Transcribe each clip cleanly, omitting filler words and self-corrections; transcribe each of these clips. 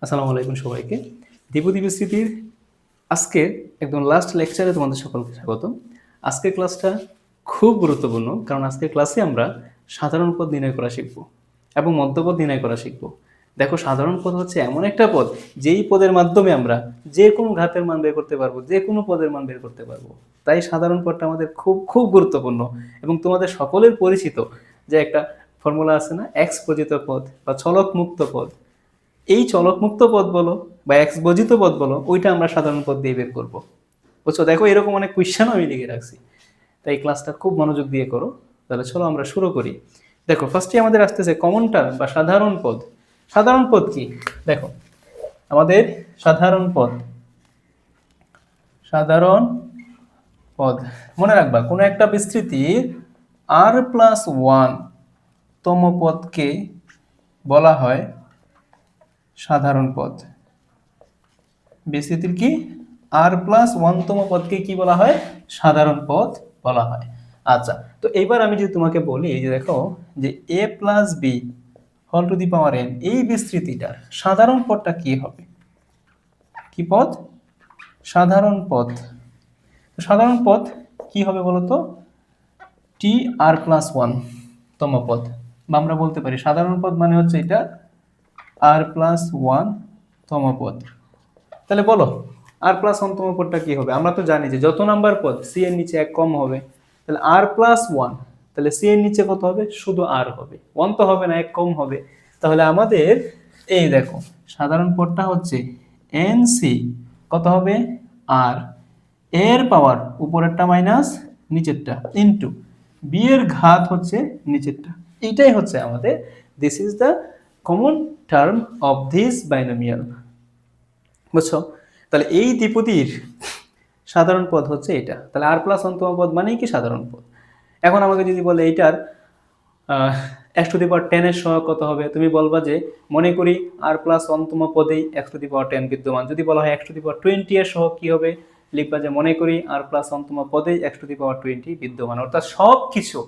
আসসালামু আলাইকুম সবাইকে। দ্বিপদী বিস্তৃতির আজকের একদম লাস্ট লেকচারে তোমাদের সকলকে স্বাগতম। আজকের ক্লাসটা খুব গুরুত্বপূর্ণ, কারণ আজকের ক্লাসে আমরা সাধারণ পদ নির্ণয় করা শিখব এবং মধ্যপদ নির্ণয় করা শিখব। দেখো, সাধারণ পদ হচ্ছে এমন একটা পদ যেই পদের মাধ্যমে আমরা যে কোনো ঘাতের মান বের করতে পারবো, যে কোনো পদের মান বের করতে পারবো। তাই সাধারণ পদটা আমাদের খুব খুব গুরুত্বপূর্ণ এবং তোমাদের সকলের পরিচিত যে একটা ফর্মুলা আছে না, এক্স বর্জিত পদ বা চলক মুক্ত পদ। এই চলকমুক্ত পদ বলো বা এক্স বর্জিত পদ বলো, ওইটা আমরা সাধারণ পদ দিয়ে বের করবো। বুঝছো? দেখো, এরকম অনেক কোয়েশ্চেনও আমি লিখে রাখছি, তাই ক্লাসটা খুব মনোযোগ দিয়ে করো। তাহলে চলো আমরা শুরু করি। দেখো, ফার্স্টে আমাদের আসতেছে কমন টার্ম বা সাধারণ পদ। সাধারণ পদ কি? দেখো, আমাদের সাধারণ পদ, সাধারণ পদ মনে রাখবা, কোনো একটা বিস্তৃতির r+1 তম পদকে বলা হয় সাধারণ পদ। বিস্তৃতির কি r+1 তম পদকে কি বলা হয়? সাধারণ পদ বলা হয়। আচ্ছা, তো এইবার আমি যদি তোমাকে বলি, এই যে দেখো, যে a+b⁴n এই বিস্তৃতিটার সাধারণ পদটা কি হবে? কি পদ? সাধারণ পদ। সাধারণ পদ কি হবে বলতো? tr+1 তম পদ, বা আমরা বলতে পারি সাধারণ পদ মানে হচ্ছে এটা r+1 তম পদ। তাহলে বলো, r+1 তম পদটা কি হবে? আমরা তো জানি যে যত নাম্বার পদ সি এর নিচে এক কম হবে, তাহলে r+1, তাহলে সি এর নিচে কত হবে? শুধু r হবে, 1 তো হবে না, এক কম হবে। তাহলে আমাদের এই দেখো, সাধারণ পদটা হচ্ছে nc, কত হবে? r, এর পাওয়ার উপরেরটা মাইনাস নিচেরটা ইনটু বি এর ঘাত হচ্ছে নিচেরটা। এইটাই হচ্ছে আমাদের, this is the common term of this binomial. বুঝছো? তাহলে এই দ্বিপদীর সাধারণ পদ হচ্ছে এটা। তাহলে r+1 তম পদ মানেই কি সাধারণ পদ। এখন আমাকে যদি বলে এইটার x⁻10 এর সহগ কত হবে, তুমি বলবা যে মনে করি r+1 তম পদেই x⁻10 বিদ্যমান। যদি বলা হয় x⁻20 এর সহগ কি হবে, লিখবা যে মনে করি r+1 তম পদেই x⁻20 বিদ্যমান। অর্থাৎ সব কিছু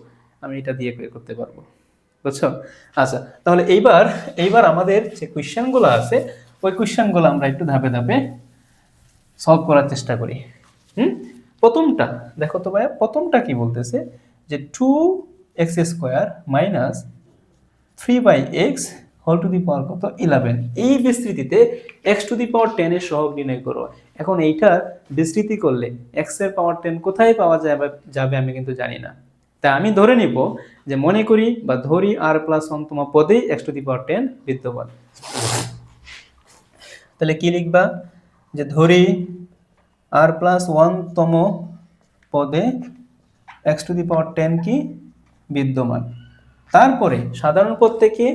আমি এটা দিয়ে বের করতে পারবো। বুঝছো? আচ্ছা, তাহলে এইবার আমাদের যে কোয়েশ্চেনগুলো আছে, ওই কোয়েশ্চেনগুলো আমরা একটু ধাপে ধাপে সলভ করার চেষ্টা করি। প্রথমটা দেখো তো ভাইয়া, প্রথমটা কি বলতেছে যে 2x² minus 3/x whole to the power কত? 11। এই বিস্তৃতিতে x⁻10 এর সহগ নির্ণয় করো। এখন এইটা বিস্তৃতি করলে x এর পাওয়ার 10 কোথায় পাওয়া যাবে আমি কিন্তু জানি না। তাই আমি ধরে নিব যে মনে করি বা ধরি r+1 তম পদেই x⁻10 বিদ্যমান। তাহলে কি লিখবা? যে ধরি r+1 তম পদে x⁻10 কি বিদ্যমান। তারপরে সাধারণ পদ থেকে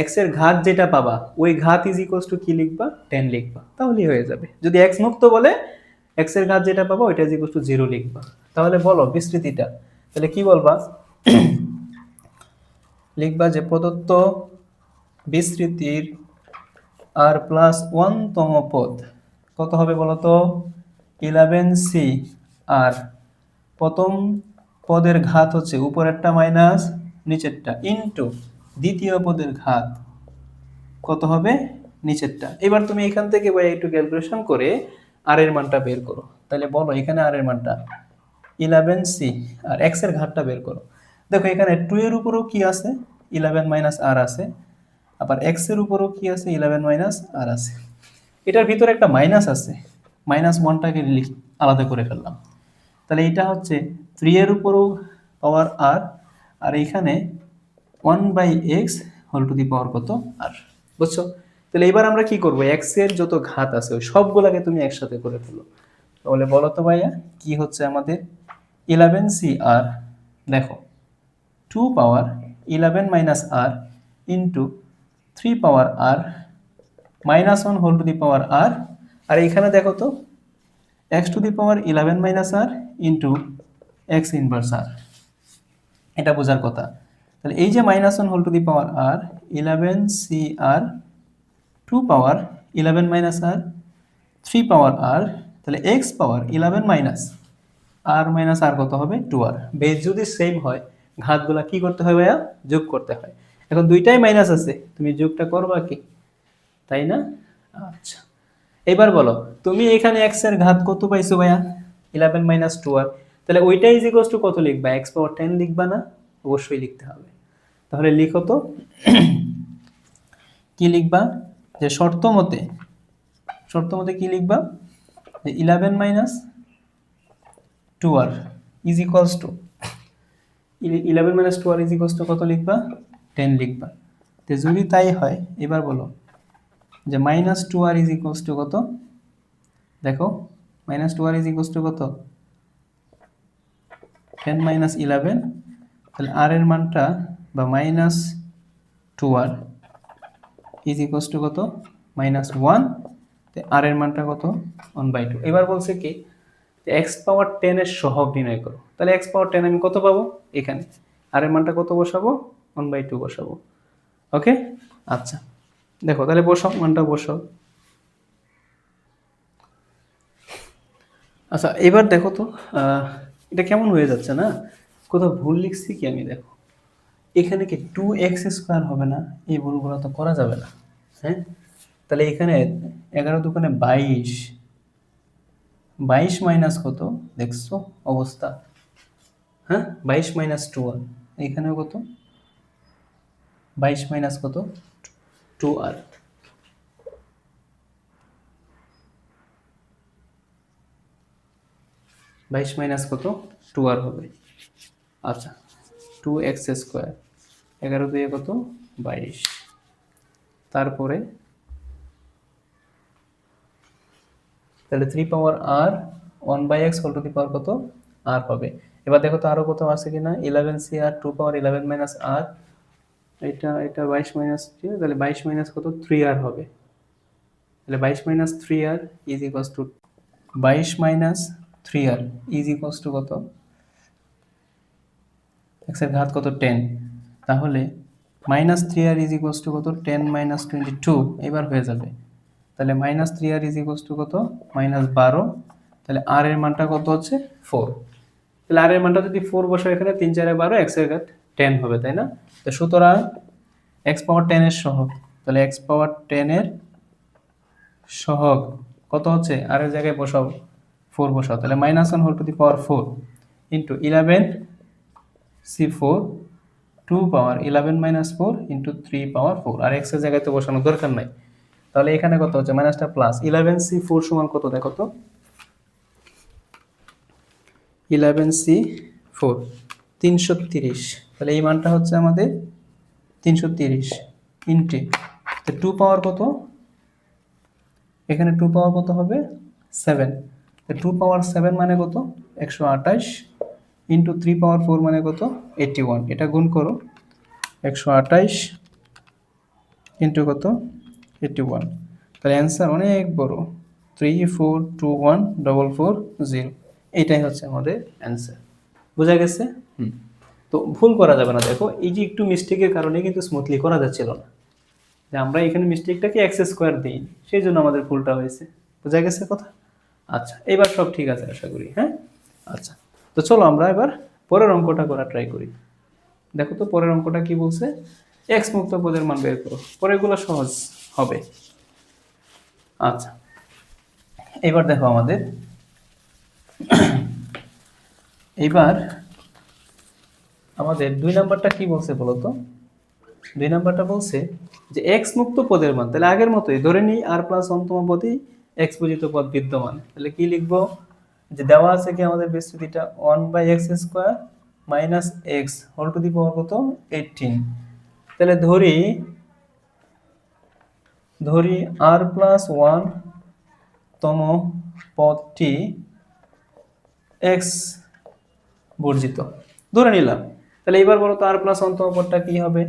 x এর ঘাত যেটা পাবা, ওই ঘাত ইজ ইকুয়ালস টু কি লিখবা? 10 লিখবা, তাহলেই হয়ে যাবে। যদি x মুক্ত বলে x এর ঘাত যেটা পাবা ওইটা ইজ ইকুয়ালস টু 0 লিখবা। তাহলে বলো বিস্তৃতিটা, তাহলে কি বলবা? লিখবা যে প্রদত্ত বিস্তৃতির r+1 তম পদ কত হবে বলতো? 11c, আর প্রথম পদের ঘাত হচ্ছে উপরেরটা মাইনাস নিচেরটা ইনটু দ্বিতীয় পদের ঘাত কত হবে? নিচেরটা। এবার তুমি এখান থেকে একটু ক্যালকুলেশন করে আর এর মানটা বের করো। তাহলে বলো এখানে আর এর মানটা 11c, আর x এর ঘাতটা বের করো। দেখো এখানে 2 এর উপরেও কি আছে? 11 মাইনাস r আছে, আবার x এর উপরেও কি আছে? 11 মাইনাস r আছে। এটার ভিতরে একটা মাইনাস আছে, -1টাকে আলাদা করে ফেললাম। তাহলে এটা হচ্ছে 3 এর উপরও পাওয়ার r, আর এখানে 1/x whole to the power কত? r। বুঝছো? তাহলে এবার আমরা কি করব? x এর যত ঘাত আছে ওই সবগুলোকে তুমি একসাথে করে ফেলো। তাহলে বলো তো ভাইয়া কি হচ্ছে আমাদের? 11cr, দেখো 2 power 11 minus r into 3 power r -1 whole to the power r, আর এখানে দেখো তো x⁻11 minus r into x inverse r। এটা বোঝার কথা। তাহলে এই যে -1 whole to the power r, 11cr, 2 power 11 minus r, 3 power r, তাহলে x power 11 minus r minus r কত হবে? 2r। বেস যদি সেম হয় ঘাতগুলা কি করতে হয় ভাইয়া? যোগ করতে হয়। এখন দুইটাই মাইনাস আছে, তুমি যোগটা করবা কি? তাই না? আচ্ছা, এবার বলো তুমি এখানে x এর ঘাত কত পাইছো ভাইয়া? 11 মাইনাস 2r। তাহলে ওইটা ইজ ইকুয়ালস টু কত লিখবা? x পাওয়ার 10 লিখবা না? অবশ্যই লিখতে হবে। তাহলে লিখো তো কি লিখবা? যে শর্ত মতে কি লিখবা? যে 11 minus 2r is equals two 11 minus 2r is equals to কত লিখবা? 10 লিখবা। তো যদি তাই হয় এবার বলো যে minus 2r is equals to কত? দেখো minus 2r is equals to কত? 10 মাইনাস 11। তাহলে r এর মানটা বা minus 2r is equals to কত? মাইনাস 1। আর এর মানটা কত? 1/2। এবার বলছে কি x পাওয়ার 10 এর সহগ নির্ণয় করো। তাহলে x পাওয়ার 10 আমি কত পাবো? এখানে আর এর মানটা কত বসাবো? 1/2 বসাবো। ওকে, আচ্ছা দেখো তাহলে বসাও, মানটা বসাও। আচ্ছা এবার দেখো তো এটা কেমন হয়ে যাচ্ছে না? কোথাও ভুল লিখছি কি আমি? দেখো এখানে কি 2x² হবে না? এই ভুলগুলো তো করা যাবে না, হ্যাঁ? তাহলে এখানে 11 দুগুণে 22, 22 মাইনাস কত দেখছো অবস্থা? হ্যাঁ 22 মাইনাস 2r, এখানেও কত? 22 মাইনাস কত? 2r। বাইশ মাইনাস কত? 2r হবে। আচ্ছা 2x², 11 দুয়ে কত? 22। তারপরে তাহলে 3 power r 1/x whole to the power কত? r পাবে। এবার দেখো তো আরো কোথাও আছে কিনা? 11c r 2 power 11 minus r, এটা 22 মাইনাস 3, তাহলে 22 মাইনাস কত? 3r হবে। তাহলে 22 minus 3r is equals two 22 minus 3r is equals to কত? x এর ঘাত কত? 10। তাহলে minus 3r is equals to কত? 10 মাইনাস 22 এবার হয়ে যাবে। তাহলে minus 3r is equals to কত? মাইনাস 12। তাহলে r এর মানটা কত হচ্ছে? 4। তাহলে r এর মানটা যদি 4 বসাও এখানে 3 4 12, x এর ঘাত 10 হবে, তাই না? তো সুতরাং x পাওয়ার 10 এর সহগ, তাহলে x পাওয়ার 10 এর সহগ কত হচ্ছে? r এর জায়গায় বসাও 4 বসাও, তাহলে minus 1 whole to the power 4 into 11c4 2 power 11 minus 4 into 3 power 4। আর x এর জায়গায় তো বসানোর দরকার নাই। তাহলে এখানে কত হচ্ছে? মাইনাসটা প্লাস 11c4 সমান কত দেখো তো? 11c4 330। তাহলে এই মানটা হচ্ছে আমাদের 330 ইন্টু 2 পাওয়ার কত? এখানে 2 পাওয়ার কত হবে? 7। 2 পাওয়ার 7 মানে কত? 128 ইন্টু 3 পাওয়ার 4 মানে কত? 81। এটা গুণ করো, 128 ইন্টু কত? 81। তাহলে অ্যান্সার অনেক বড়, 3421440। এটাই হচ্ছে আমাদের অ্যান্সার। বোঝা গেছে? তো ভুল করা যাবে না। দেখো এই যে একটু মিস্টেকের কারণে কিন্তু স্মুথলি করা যাচ্ছিল না, যে আমরা এখানে মিস্টেকটাকে x² দিই, সেই জন্য আমাদের ভুলটা হয়েছে। বোঝা গেছে কথা? আচ্ছা এবার সব ঠিক আছে আশা করি, হ্যাঁ? আচ্ছা তো চলো আমরা এবার পরের অঙ্কটা করা ট্রাই করি। দেখো তো পরের অঙ্কটা কি বলছে? x মুক্ত পদের মান বের করো। পরেরগুলো সহজ হবে। আচ্ছা এবার দেখো আমাদের আমাদের 2 নাম্বারটা কি বলছে বলো তো? 2 নাম্বারটা বলছে যে x মুক্ত পদের মান, তাহলে আগের মতোই ধরে নিই r প্লাস অন্তম পদই x পূজিত পদ বিদ্যমান। তাহলে কি লিখবো? যে দেওয়া আছে কি আমাদের বিস্তৃতিটা 1/x² minus x whole to the power কত? 18। তাহলে ধরি r প্লাস 1 তম পদটি x বর্জিত ধরে নিলাম। তাহলে এবার বলো তো r প্লাস 1 তম পদটা কি হবে?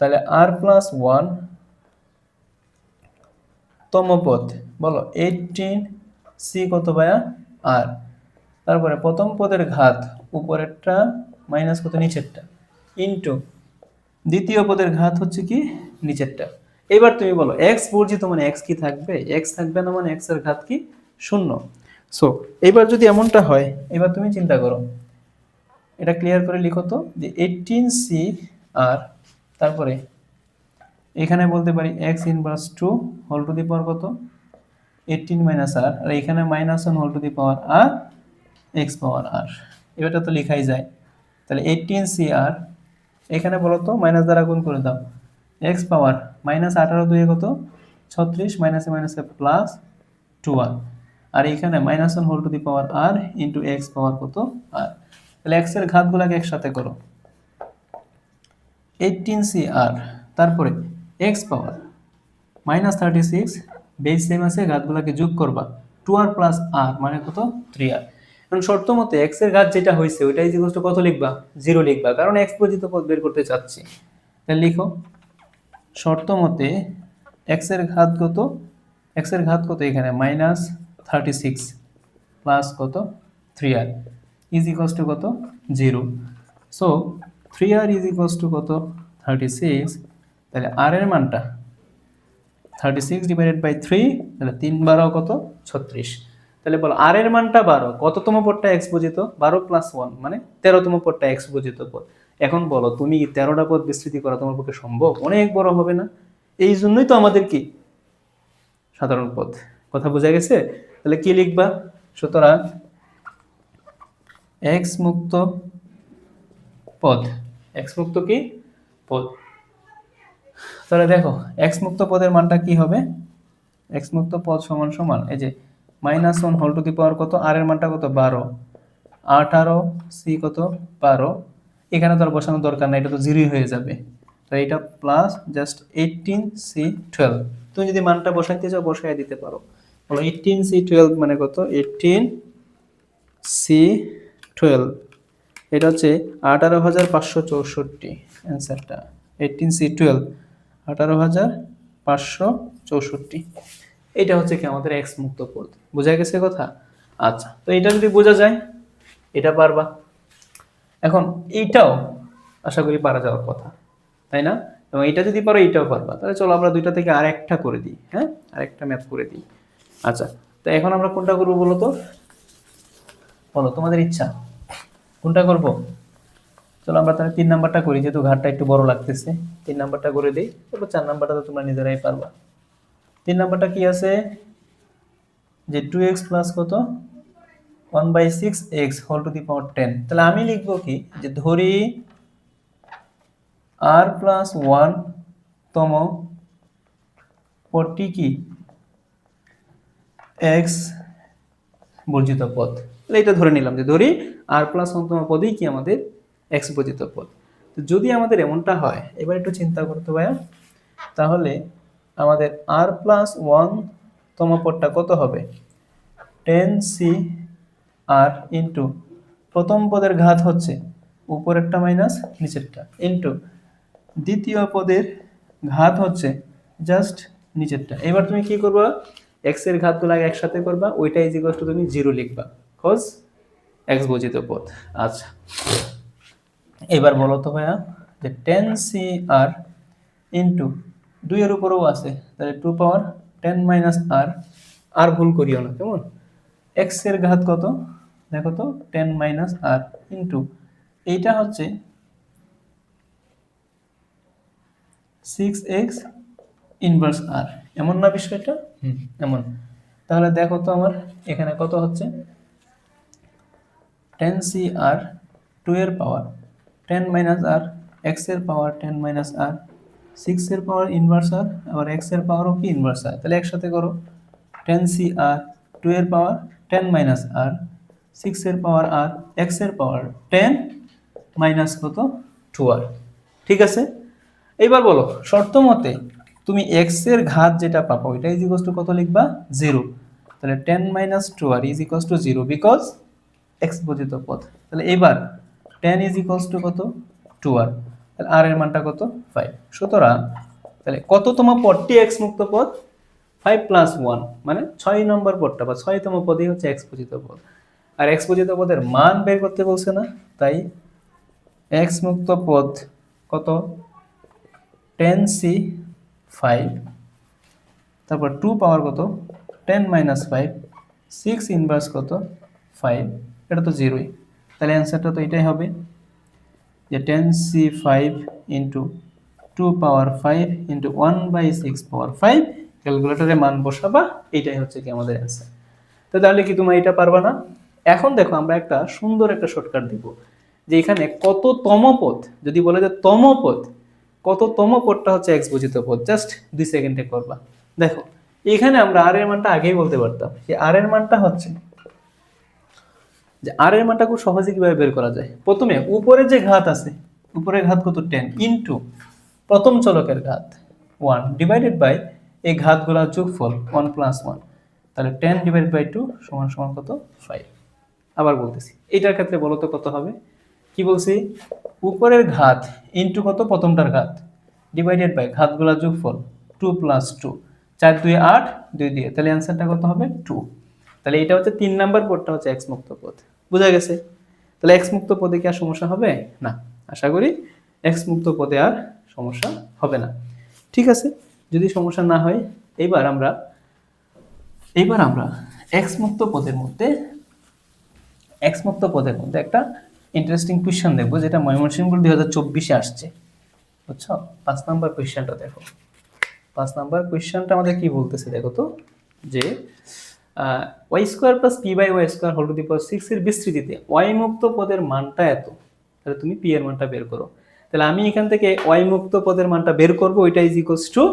তাহলে r প্লাস 1 তম পদ বলো 18c কত ভাইয়া? r। তারপরে প্রথম পদের ঘাত উপরেরটা মাইনাস কত? নিচেরটা ইনটু দ্বিতীয় পদের ঘাত হচ্ছে কি? নিচেরটা। এবার তুমি বলো x বর্জিত মানে x কি থাকবে? x থাকবে না, মানে x এর ঘাত কি? 0। সো এবার যদি এমনটা হয়, এবার তুমি চিন্তা করো, এটা ক্লিয়ার করে লিখো তো যে 18c আর তারপরে এখানে বলতে পারি x inverse two whole to the power কত 18 মাইনাস আর, আর এখানে minus one whole to the power r x power r, এটা তো লেখাই যায়। তাহলে 18 CR, এখানে বলো তো মাইনাস দ্বারা গুণ করে দাও, এক্স পাওয়ার মাইনাস 18 কত 36, মাইনাসে মাইনাসে প্লাস 2r, আর এখানে minus one whole to the power r into x power কত আর। তাহলে এক্স এর ঘাতগুলোকে একসাথে করো, 18CR, তারপরে x power minus 36, base same আছে, ঘাতগুলোকে যোগ করবা 2r প্লাস আর মানে কত 3r। এখন শর্ত মতে এক্স এর ঘাত যেটা হয়েছে ওইটাই ইকুয়াল টু কত লিখবা 0 লিখবা, কারণ এক্স পরিচিত পদ বের করতে চাচ্ছি। তাহলে লিখো শর্ত মতে এক্স এর ঘাত কত, এক্স এর ঘাত কত এখানে মাইনাস 36 প্লাস কত 3r ইজ ইকুয়াল টু কত 0। So 3r is equal two কত 36। তাহলে আর এর মানটা 36 ডিভাইডেড বাই 3, তাহলে 3 12 কত 36। তাহলে বলো আর এর মানটা 12, কততম পদটা এক্স বোঝিত 12 প্লাস 1 মানে 13তম পদটা এক্স বোঝিত পদ। এখন বলো তুমি 13টা পদ বিস্তৃতি করা তোমার পক্ষে সম্ভব? অনেক বড় হবে না? এই জন্যই তো আমাদের কি সাধারণ পদ। কথা বোঝা গেছে? তাহলে কি লিখবা? সুতরাং এক্স মুক্ত পদ, এক্স মুক্ত কি পদ। তাহলে দেখো এক্স মুক্ত পদের মানটা কি হবে, এক্স মুক্ত পদ সমান সমান এই যে minus one whole to the power কত, আর এর মানটা কত 12, 18 সি কত 12, এখানে তো আর বসানোর দরকার নাই, এটা তো 0 হয়ে যাবে। তো এটা প্লাস জাস্ট 18C12, তুমি যদি মানটা বসাইতে চাও বসাই দিতে পারো। বলো 18C12 মানে কত 18C12, এটা হচ্ছে 18,564 অ্যান্সারটা। 18C12 18,564, এটা হচ্ছে কি আমাদের এক্স মুক্ত পদ। বোঝা গেছে কথা? আচ্ছা, তো এটা যদি বোঝা যায় এটা পারবা। এখন এইটাও আশা করি পারা যাওয়ার কথা, তাই না? এবং এটা যদি পারো এইটাও পারবা। তাহলে চলো আমরা দুইটা থেকে আরেকটা করে দিই, হ্যাঁ আরেকটা ম্যাথ করে দিই। আচ্ছা, তো এখন আমরা কোনটা করবো বলো তো, বলো তোমাদের ইচ্ছা কোনটা করব। চলো আমরা তাহলে 3 নাম্বারটা করি, যেহেতু ঘাটটা একটু বড় লাগতেছে। 3 নাম্বারটা করে দিই, তারপর 4 নাম্বারটা তো তোমরা নিজেরাই পারবা। 3 নাম্বারটা কি আছে যে 2x প্লাস কত 1/6x হোল টু দি পাওয়ার 10। তাহলে আমি লিখবো কি যে ধরি r প্লাস 1 তম পদটি কি x বর্জিত পদ। তাহলে এটা ধরে নিলাম যে ধরি r প্লাস 1 তম পদই কি আমাদের x বর্জিত পদ। তো যদি আমাদের এমনটা হয়, এবার একটু চিন্তা করতে ভাইয়া, তাহলে আমাদের r প্লাস 1 তম পদটা কত হবে 10CR ইন্টু প্রথম পদের ঘাত হচ্ছে উপরেরটা মাইনাস নিচেরটা ইন্টু দ্বিতীয় পদের ঘাত হচ্ছে জাস্ট নিচেরটা। এবার তুমি কি করবা, x এর ঘাতগুলো আগে একসাথে করবা, ওইটা ইজ ইকুয়াল টু তুমি 0 লিখবা, কজ x বর্জিত পদ। আচ্ছা, এবার বলো তো ভাইয়া যে 10CR ইন্টু 2 এর উপরেও আছে, তাহলে 2 পাওয়ার 10 মাইনাস আর, আর ভুল করিও না কেমন। x এর ঘাত কত দেখো তো 10 মাইনাস আর ইন্টু এইটা হচ্ছে 6x ইনভার্স আর, এমন না বিষয়টা? এমন। তাহলে দেখো তো আমার এখানে কত হচ্ছে 10CR 2 এর পাওয়ার 10 মাইনাস আর, x এর পাওয়ার 10 মাইনাস আর, 6 এর পাওয়ার ইনভার্স আর, আবার x এর পাওয়ারও কি ইনভার্স আর। তাহলে একসাথে করো 10CR 2 এর পাওয়ার 10 মাইনাস আর, 6 এর পাওয়ার আর, x এর পাওয়ার 10 মাইনাস কত 2r। ঠিক আছে, এইবার বলো শর্ত মতে তুমি x এর ঘাত যেটা পাবো এটা ইজ ইকুয়াল টু কত লিখবা 0। তাহলে 10 minus 2r is equal two 0 because x বর্জিত পদ। তাহলে এবার 10 ইজ ইকুয়াল টু কত 2r, তাহলে r এর মানটা কত 5। সুতরাং তাহলে কততম পদটি x মুক্ত পদ 5 প্লাস 1 মানে 6 নম্বর পদটা বা 6তম পদই হচ্ছে x বর্জিত পদ। আর x বর্জিত পদের মান বের করতে বলছে না, তাই x মুক্ত পদ কত 10C5, তারপর 2 পাওয়ার কত 10 মাইনাস 5, 6 ইনভার্স কত 5, এটা তো 0ই। তাহলে অ্যান্সারটা তো এটাই হবে যে 10C5 ইন্টু 2 পাওয়ার 5 ইন্টু 1/6 পাওয়ার 5, ক্যালকুলেটরে মান বসাবা, এটাই হচ্ছে কি আমাদের অ্যান্সার। তো তাহলে কি তোমরা এটা পারবা না? এখন দেখো আমরা একটা সুন্দর একটা শর্টকাট দিব, যে এখানে কততম পদ, যদি বলে যে তম পদ, কততম পদটা হচ্ছে এক্স বর্জিত পদ, জাস্ট 2 সেকেন্ডে করবা। দেখো এখানে আমরা আর এর মানটা আগেই বলতে পারতাম, যে আর এর মানটা হচ্ছে, যে আর এর মানটা খুব সহজে কিভাবে বের করা যায়। প্রথমে উপরে যে ঘাত আছে, উপরের ঘাত কত 10 ইনটু প্রথম চলকের ঘাত 1 ডিভাইডেড বাই এই ঘাতগুলোর যোগফল 1 প্লাস 1, তাহলে 10 ডিভাইডেড বাই 2 সমান সমান কত 5। আবার বলতেছি, এটার ক্ষেত্রে বলো তো কত হবে। কি বলছি, উপরের ঘাত ইনটু কত প্রথমটার ঘাত ডিভাইডেড বাই ঘাতগুলোর যোগফল 2 প্লাস 2, 4 2 8, 2 দিয়ে, তাহলে অ্যান্সারটা কত হবে 2। তাহলে এটা হচ্ছে 3 নাম্বার পদটা হচ্ছে এক্স মুক্ত পদ, বোঝা গেছে। তাহলে এক্স মুক্ত পদে কি আর সমস্যা হবে না? আশা করি এক্স মুক্ত পদে আর সমস্যা হবে না। ঠিক আছে, যদি সমস্যা না হয়, এইবার আমরা এক্স মুক্ত পদের মধ্যে একটা ইন্টারেস্টিং কোয়েশ্চেন দেখবো, যেটা ময়মনসিংহ বোর্ড 2024-এ আসছে, বুঝছো। 5 নাম্বার কোয়েশ্চেনটা দেখো। 5 নাম্বার কোয়েশ্চেনটা আমাদের কি বলতেছে দেখো তো, যে y square plus P by Y square whole to the power 6 এর বিস্তৃতিতে ওয়াই মুক্ত পদের মানটা এত, তাহলে তুমি পি এর মানটা বের করো। তাহলে আমি এখান থেকে ওয়াই মুক্ত পদের মানটা বের করব, ওইটা ইজ ইকুয়ালস টু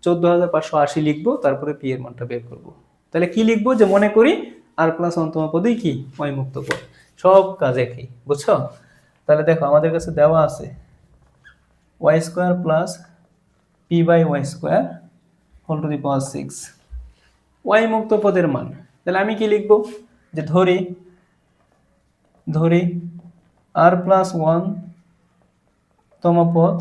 14580 লিখবো, তারপরে পি এর মানটা বের করব। তাহলে কি লিখবো, যে মনে করি আর প্লাস অন্তম পদই কি ওয়াই মুক্ত পদ, সব কাজ একই, বুঝছো। তাহলে দেখো আমাদের কাছে দেওয়া আছে Y square plus P by Y square whole to the power 6 Y মুক্ত পদের মান। তাহলে আমি কি লিখবো, যে ধরি আর প্লাস 1 তম পদ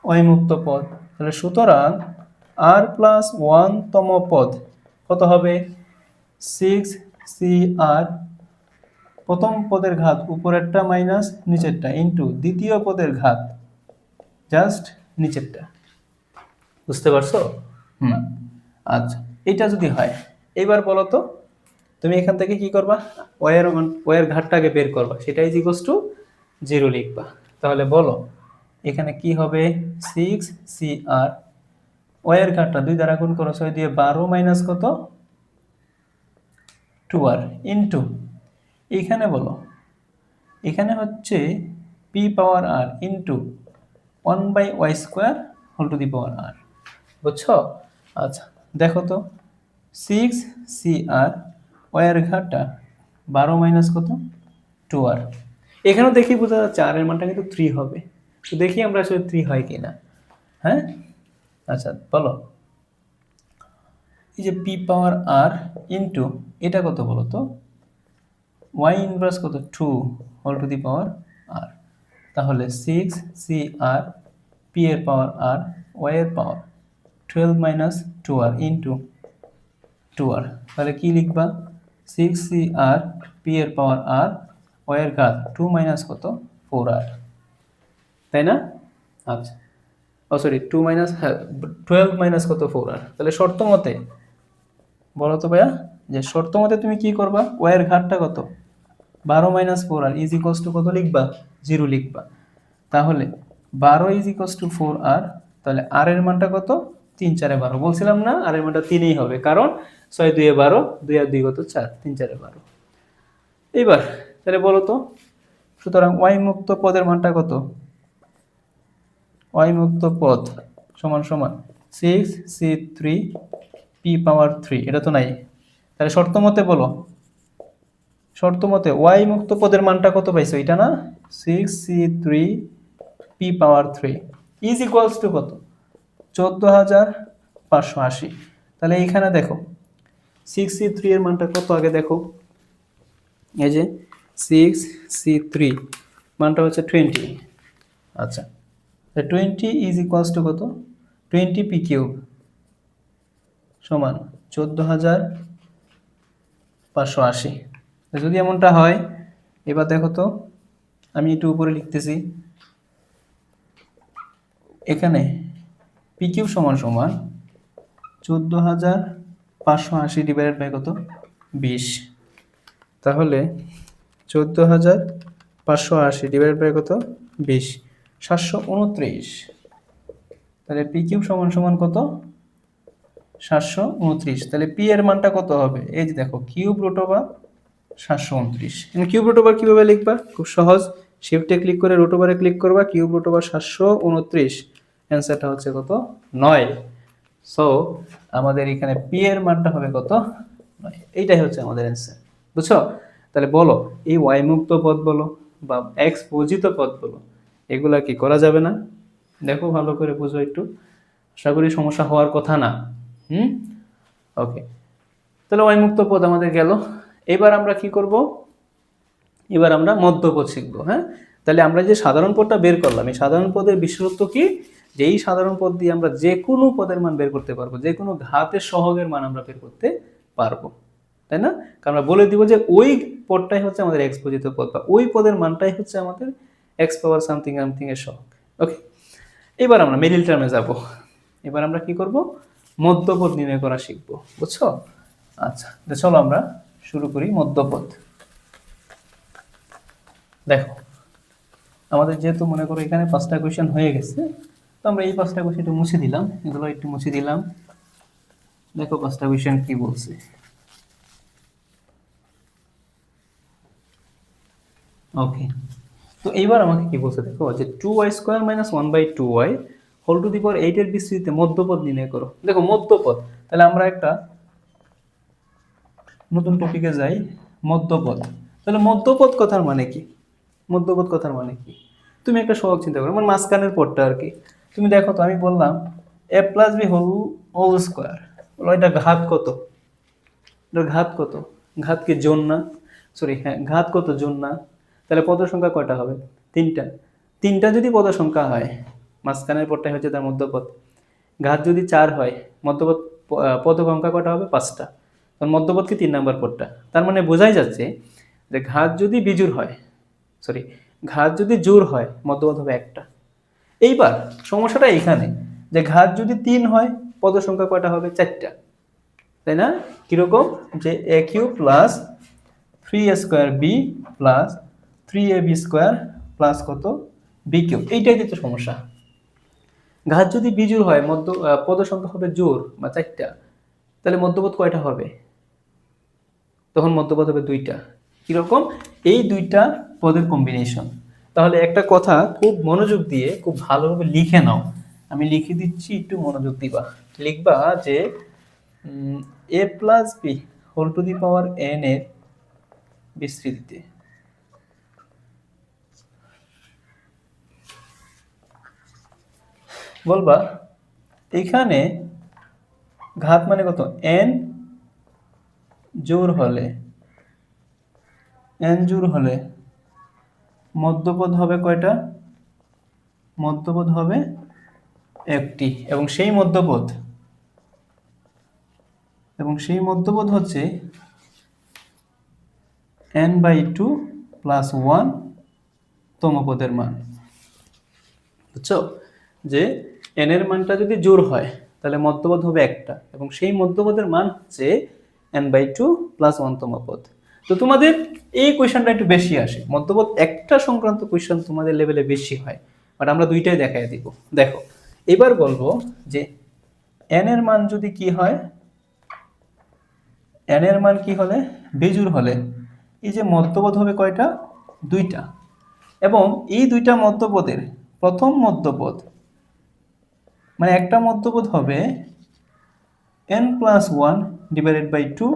ওয়াই মুক্ত পদ। তাহলে সুতরাং আর প্লাস 1 তম পদ কত হবে 6 সি আর, প্রথম পদের ঘাত উপরেরটা মাইনাস নিচেরটা ইন্টু দ্বিতীয় পদের ঘাত জাস্ট নিচেরটা, বুঝতে পারছো? আচ্ছা, এটা যদি হয়, এবার বলো তো তুমি এখান থেকে কি করবা, ওয়ের ঘাতটাকে বের করবা, সেটা ইজ ইকুয়ালস টু 0 লিখবা। তাহলে বলো এখানে কি হবে 6 সি আর, ওয়ের ঘাতটা 2 দ্বারা গুণ করো, 6 দিয়ে 12 মাইনাস কত 2 আর ইনটু, এখানে বলো এখানে হচ্ছে p power r into 1/y square whole to the power r, বুঝছো। আচ্ছা দেখো তো 6 সি আর, ওয়ের ঘাতটা 12 মাইনাস কত 2 আর, এখানেও দেখি বোঝা যাচ্ছে আর এর মানটা কিন্তু 3 হবে, তো দেখি আমরা আসলে 3 হয় কিনা। হ্যাঁ, আচ্ছা বলো, এই যে পি পাওয়ার আর ইনটু এটা কত বলো তো, ওয়াই ইনভার্স কত 2 হোল টু দি পাওয়ার আর, তাহলে 6 সি আর পি এর পাওয়ার আর ওয়াই এর পাওয়ার 12 মাইনাস 2 আর ইনটু 2 আর, তাহলে কি লিখবা 6 সি আর পি এর পাওয়ার আর ওয়াই এর ঘাত 2 মাইনাস কত 4 আর, তাই না? আচ্ছা, ও সরি 2 মাইনাস 12 মাইনাস কত 4 আর। তাহলে শর্ত মতে বলো তো ভাইয়া, যে শর্ত মতে তুমি কি করবা, ওয়াই এর ঘাতটা কত 12 minus 4 R is equals to কত লিখবা 0 লিখবা। তাহলে 12 ইজ ইকুয়ালস টু 4 আর, তাহলে আর এর মানটা কত 3 4 12, বলছিলাম না আর এর মানটা 3ই হবে, কারণ 6 2 12, 2 আর 2 কত 4, 3 4 12। এইবার তাহলে বলো তো, সুতরাং ওয়াই মুক্ত পদের মানটা কত, ওয়াই মুক্ত পদ সমান সমান 6 সি 3 পি পাওয়ার 3, এটা তো নাই। তাহলে শর্ত মতে বলো, শর্ত মতে ওয়াই মুক্ত পদের মানটা কত পাইছো, এটা না 6 C 3 P power 3 is equals to কত 14580। তাহলে এইখানে দেখো 6 সি 3 এর মানটা কত আগে দেখো, এই যে 6 সি 3 মানটা হচ্ছে 20। আচ্ছা, 20 ইজ ইকুয়ালস টু কত 20 পি কিউব সমান 14580। যদি এমনটা হয়, এবার দেখো তো আমি একটু উপরে লিখতেছি, এখানে পি কিউব সমান সমান 14580 ডিভাইডেড বাই কত 20, তাহলে 14580 ডিভাইডেড বাই কত 20, 729। তাহলে পি কিউব সমান সমান কত? 729। তাহলে পি এর মানটা কত হবে? এই যে দেখো, cube root over 729। Cube root over কিভাবে লিখবা? খুব সহজ, শিফটে ক্লিক করে রুট ওভারে ক্লিক করবা, কিউব রুট ওভার 729। অ্যান্সারটা হচ্ছে কত? 9। সো আমাদের এখানে পি এর মানটা হবে কত? 9। এইটাই হচ্ছে আমাদের অ্যান্সার। বুঝছো? তাহলে বলো, এই ওয়াই মুক্ত পদ বলো বা এক্স বর্জিত পদ বলো, এগুলা কি করা যাবে না? দেখো ভালো করে বুঝো একটু, আশা করি সমস্যা হওয়ার কথা না। ওকে, তাহলে ওয়াই মুক্ত পদ আমাদের গেল। এবার আমরা কি করব? এবার আমরা মধ্যপদ শিখবো। হ্যাঁ, তাহলে আমরা যে সাধারণ পদটা বের করলাম, এই সাধারণ পদের বিশেষত্ব কি? যে এই সাধারণ পদ দিয়ে আমরা যে কোনো পদের মান বের করতে পারবো, যে কোনো ঘাতের সহগের মান আমরা বের করতে পারবো, তাই না? কারণ আমরা বলে দিব যে ওই পদটাই হচ্ছে আমাদের এক্স বর্জিত পদ, বা ওই পদের মানটাই হচ্ছে আমাদের এক্স পাওয়ার সামথিং সামথিং এর সহগ। ওকে, এবার আমরা মিডল টার্মে যাব। এবার আমরা কি করব? মধ্যপদ নির্ণয় করা শিখবো। বুঝছো? আচ্ছা, চলো আমরা শুরু করি মধ্যপদ। দেখো, আমাদের যেহেতু মনে করো এখানে 5টা কোয়েশ্চেন হয়ে গেছে, তো আমরা এই 5টা কোয়েশ্চেন একটু মুছে দিলাম, এগুলো একটু মুছে দিলাম। দেখো 5টা কোয়েশ্চেন কি বলছে। ওকে, তো এইবার আমাকে কি বলছে দেখো, যে 2y square minus 1/2y whole to the power 8 এর বিস্তৃতিতে মধ্যপদ নির্ণয় করো। দেখো মধ্যপদ, তাহলে আমরা একটা নতুন টপিকে যাই, মধ্যপদ। তাহলে মধ্যপদ কথার মানে কি? মধ্যপদ কথার মানে কি? তুমি একটা সহজ চিন্তা করো, মানে মাঝখানের পদটা আর কি। তুমি দেখো তো, আমি বললাম a plus B whole square, বলো এটা ঘাত কত? এটার ঘাত কত? ঘাত কি জোন না? সরি, হ্যাঁ, ঘাত কত? জোন না? তাহলে পদ সংখ্যা কয়টা হবে? 3টা। 3টা যদি পদ সংখ্যা হয়, মাঝখানের পদটাই হচ্ছে তার মধ্যপদ। ঘাত যদি 4 হয়, মধ্যপদ পদ সংখ্যা কয়টা হবে? 5টা। কারণ মধ্যপদ কি 3 নাম্বার পদটা। তার মানে বোঝাই যাচ্ছে যে ঘাত যদি বিজোড় হয়, সরি, ঘাত যদি জোড় হয়, মধ্যপদ হবে একটা। এইবার সমস্যাটা এখানে, যে ঘাত যদি 3 হয়, পদ সংখ্যা কয়টা হবে? 4টা, তাই না? কিরকম? যে a cube plus 3a square b plus 3ab square plus কত? B cube. এইটাই তো সমস্যা। ঘাত যদি বিজোড় হয়, পদ সংখ্যা হবে জোড় বা 4টা, তাহলে মধ্যপদ কয়টা হবে? তখন মধ্যপদ হবে 2টা। কিরকম? এই 2টা পদের কম্বিনেশন। তাহলে একটা কথা খুব মনোযোগ দিয়ে খুব ভালোভাবে লিখে নাও, আমি লিখে দিচ্ছি, একটু মনোযোগ দিবা। লিখবা যে a plus B whole to the power n এর বিস্তৃতিতে বলবা এখানে ঘাত মানে কত? এন জোড় হলে, এন জোড় হলে মধ্যপদ হবে কয়টা? মধ্যপদ হবে একটি, এবং সেই মধ্যপদ হচ্ছে n/2 প্লাস 1 তম পদের মান। বুঝছো? যে n এর মানটা যদি জোড় হয়, তাহলে মধ্যপদ হবে একটা, এবং সেই মধ্যপদের মান হচ্ছে n/2 প্লাস 1 তম পদ। তো তোমাদের এই কোয়েশ্চনটা একটু বেশি আসে, মধ্যপদ একটা সংক্রান্ত কোয়েশ্চন তোমাদের লেভেলে বেশি হয়, বাট আমরা দুইটাই দেখাই দিব। দেখো, এবার বলবো যে n এর মান যদি কি হয়, n এর মান কি হলে? বিজোড় হলে এই যে মধ্যপদ হবে কয়টা? 2টা, এবং এই 2টা মধ্যপদের প্রথম মধ্যপদ, মানে একটা মধ্যপদ হবে n plus 1 divided by 2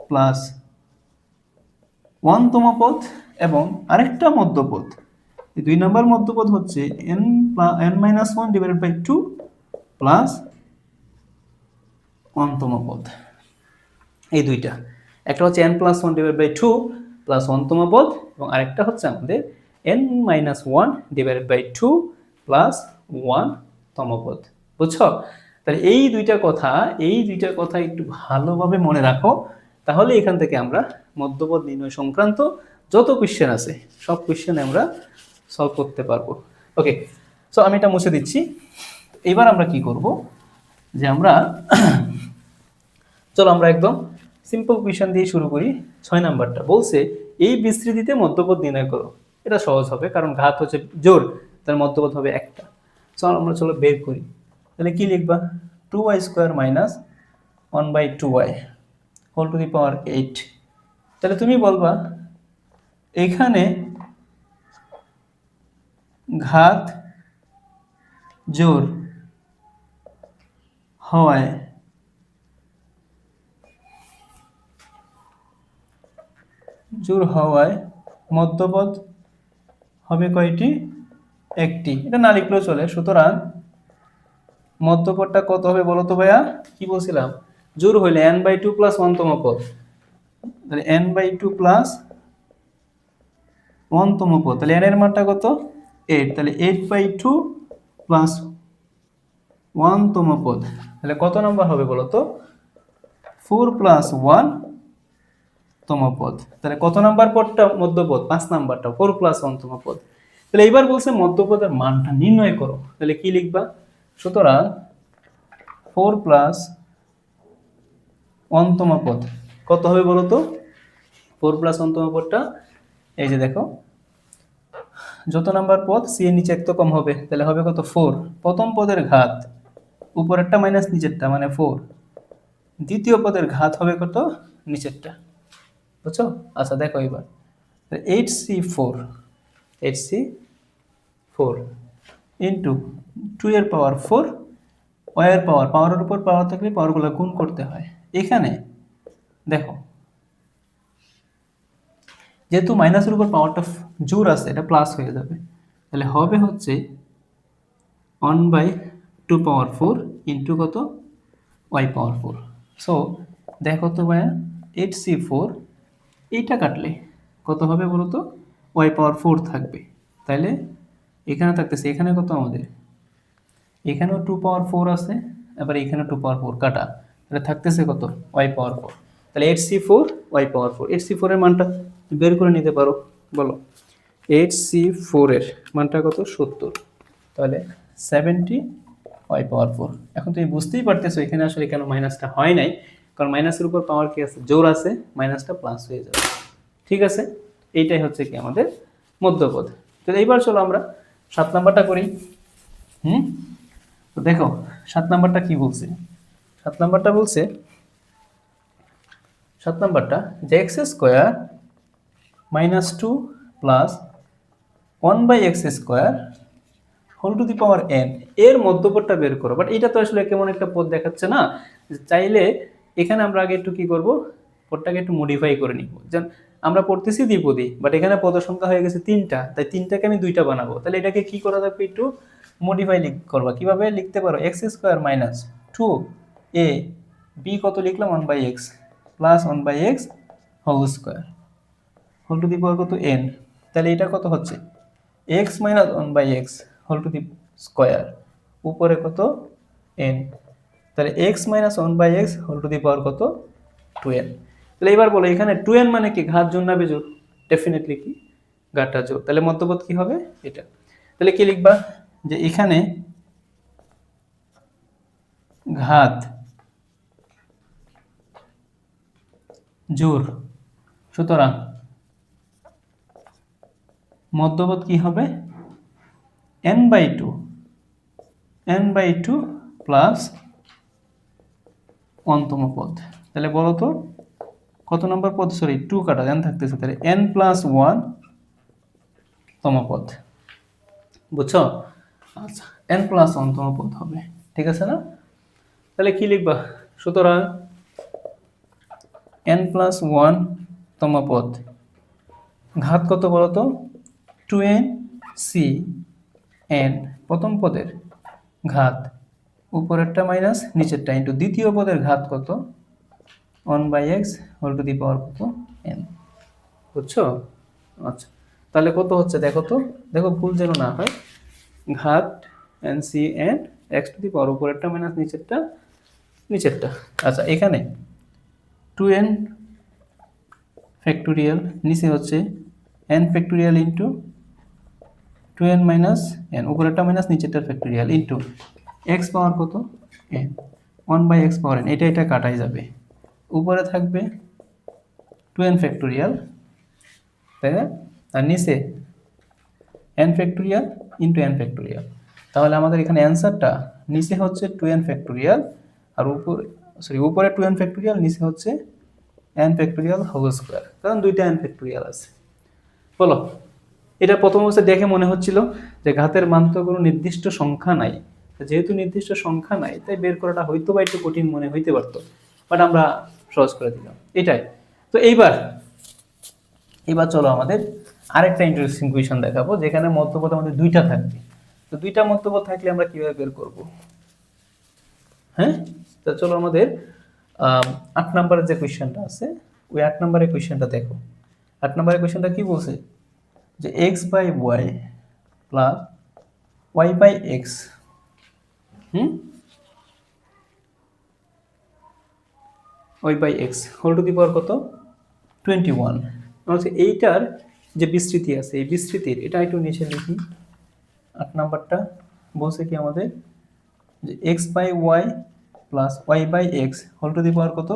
plus 1 তম পদ, এবং আরেকটা মধ্যপদ, এই 2 নম্বর মধ্যপদ হচ্ছে n minus 1 divided by 2 plus 1 তম পদ। এই দুইটা, একটা হচ্ছে n plus 1 divide by 2 plus 1 তম পদ, এবং আরেকটা হচ্ছে আমাদের n minus 1 divided by 2 plus 1 তম পদ। বুঝছো? তাহলে এই দুইটা কথা একটু ভালোভাবে মনে রাখো, তাহলে এখান থেকে আমরা মধ্যপদ নির্ণয় সংক্রান্ত যত কোশ্চেন আছে সব কোশ্চেন আমরা সলভ করতে পারবো। ওকে, সো আমি এটা মুছে দিচ্ছি। এবার আমরা কি করব, যে আমরা চলো আমরা একদম সিম্পল কোয়েশ্চন দিয়ে শুরু করি। 6 নাম্বারটা বলছে এই বিস্তৃতিতে মধ্যপদ নির্ণয় করো। এটা সহজ হবে, কারণ ঘাত হচ্ছে জোড়, তাহলে মধ্যপদ হবে একটা। চলো আমরা বের করি। তাহলে কি লিখবা? 2y² minus 1/2y whole to the power 8। তাহলে তুমি বলবা এখানে ঘাত জোর হওয়ায় মধ্যপদ হবে কয়টি? একটি। এটা না লিখলেও চলে। সুতরাং মধ্যপদটা কত হবে বলো তো ভাইয়া? কি বলছিলাম? জোর হইলে n/2 প্লাস 1তম পদ। তাহলে n/2 প্লাস 1তম পদ। তাহলে n এর মানটা কত? 8। তাহলে 8/2 প্লাস 1তম পদ। তাহলে কত নাম্বার হবে বলো তো? 4 প্লাস 1তম পদ। তাহলে কত নাম্বার পদটা মধ্যপদ? 5 নাম্বারটা 4 প্লাস 1তম পদ। তাহলে এবার বলছে মধ্যপদের মানটা নির্ণয় করো। তাহলে কি লিখবা? সুতরাং 4 প্লাস 1তম পদ কত হবে বলো তো? 4 প্লাস 1তম পদটা এই যে দেখো, যত নাম্বার পদ সি এর নিচে এক তো কম হবে, তাহলে হবে কত? 4। প্রথম পদের ঘাত উপরেরটা মাইনাস নিচেরটা মানে 4। দ্বিতীয় পদের ঘাত হবে কত? নিচেরটা। বুঝছো? আচ্ছা দেখো এবার 8c4 ইন্টু 2 এর পাওয়ার 4 y এর পাওয়ারের উপর পাওয়ার থাকলে পাওয়ারগুলো গুণ করতে হয়। এখানে দেখো যেহেতু মাইনাসের উপর পাওয়ারটা জোর আছে, এটা প্লাস হয়ে যাবে। তাহলে হবে হচ্ছে 1/2 পাওয়ার 4 ইন্টু কত? y পাওয়ার 4। সো দেখো তো ভাইয়া 8c4 এইটা কাটলে কত হবে বলো তো? y পাওয়ার 4 থাকবে। তাহলে এখানে থাকতেছে, এখানে কত আমাদের? এখানেও 2 পাওয়ার 4 আছে, আবার এখানে 2 পাওয়ার 4 কাটা, তাহলে থাকতেছে কত? y পাওয়ার 4। তাহলে 8c4 y পাওয়ার 4। 8c4 এর মানটা বের করে নিতে পারো, বলো 8c4 এর মানটা কত? 70। তাহলে 70 y পাওয়ার 4। এখন তুমি বুঝতেই পারতেছো এখানে আসলে কেন মাইনাসটা হয় নাই, কারণ মাইনাসের উপর পাওয়ার কি আছে? জোর আছে, মাইনাসটা প্লাস হয়ে যাবে। ঠিক আছে, এইটাই হচ্ছে কি আমাদের মধ্যপদ। তাহলে এইবার চলো আমরা 7 নাম্বারটা করি। তো দেখো 7 নাম্বারটা কি বলছে? 7 নাম্বারটা বলছে যে x² minus 2 plus 1/x² whole to the power n এর মধ্যপদটা বের করো। বাট এটা তো আসলে কেমন একটা পদ দেখাচ্ছে না? চাইলে এখানে আমরা আগে একটু কি করব, পদটাকে একটু মডিফাই করে নিব। যেন আমরা পড়তেছি দ্বিপদী, বাট এখানে পদ সংখ্যা হয়ে গেছে 3টা, তাই 3টাকে আমি 2টা বানাবো। তাহলে এটাকে কি করা যাবে? একটু মডিফাই করবা। কিভাবে লিখতে পারো? x² মাইনাস 2a b কত লিখলাম? 1/x plus 1/x whole square whole to the power কত? n। তাহলে এটা কত হচ্ছে? x minus 1/x whole to the square উপরে কত? n। তাহলে x minus 1/x whole to the power কত? 2n। তাহলে এবার বলো এখানে 2n মানে কি? ঘাত জোড় না বেজোড়? ডেফিনেটলি কি ঘাতটা জোড়। তাহলে মধ্যপদ কি হবে? এটা। তাহলে কি লিখবা? যে এখানে ঘাত জোড়, সুতরাং মধ্যপদ কি হবে? n/2 প্লাস 1তম পদ। তাহলে বলো তো কত নম্বর পদ? সরি 2 কাটা n থাকতেছে, তাহলে n প্লাস 1তম পদ। বুঝছো? আচ্ছা n প্লাস 1তম পদ হবে। ঠিক আছে না? তাহলে কি লিখবা? সুতরাং n প্লাস 1তম পদ ঘাত কত বলো তো? 2n প্রথম পদের ঘাত উপরেরটা মাইনাস নিচেরটা ইন্টু দ্বিতীয় পদের ঘাত কত? 1/x whole to the power কত? n। বুঝছো? আচ্ছা তাহলে কত হচ্ছে দেখো তো, দেখো ভুল যেন না হয়। ঘাত n x টু দি পাওয়ার উপরেরটা মাইনাস নিচেরটা। আচ্ছা এখানে 2n ফ্যাক্টোরিয়াল, নিচে হচ্ছে n factorial into 2n minus n, উপরেরটা মাইনাস নিচেরটার ফ্যাক্টোরিয়াল ইন্টু x পাওয়ার কত? n 1/x পাওয়ার n। এটা কাটাই যাবে, উপরে থাকবে 2n ফ্যাক্টোরিয়াল, তাই না? আর নিচে n factorial into n factorial. তাহলে আমাদের এখানে অ্যান্সারটা নিচে হচ্ছে 2n ফ্যাক্টোরিয়াল আর উপরে 2n ফ্যাক্টোরিয়াল, নিচে হচ্ছে n ফ্যাক্টোরিয়াল হোল স্কোয়ার, কারণ দুইটা n ফ্যাক্টোরিয়াল আছে। বলো, এটা প্রথম অবস্থায় দেখে মনে হচ্ছিল যে ঘাতের মান তো কোনো নির্দিষ্ট সংখ্যা নাই, যেহেতু নির্দিষ্ট সংখ্যা নাই তাই বের করাটা হয়তো বা একটু কঠিন মনে হইতে পারতো, বাট আমরা সহজ করে দিলাম এটাই। তো এইবার চলো আমাদের আরেকটা ইন্টারেস্টিং কোয়েশ্চন দেখাবো, যেখানে মধ্যপদ আমাদের দুইটা থাকবে। তো দুইটা মধ্যপদ থাকলে আমরা কিভাবে বের করব? হ্যাঁ, তো চলো আমাদের 8 নম্বরের যে কোয়েশ্চনটা আছে, ওই 8 নম্বরের কোয়েশ্চনটা দেখো। 8 নম্বরের কোয়েশ্চনটা কি বলছে, যে x by y plus y by x, y by x whole to the power কত, 21। হচ্ছে এইটার যে বিস্তৃতি আছে, এই বিস্তৃতির এটা একটু নিচে লিখি। 8 নাম্বারটা বলছে কি আমাদের, যে x by y plus y by x whole to the power কত,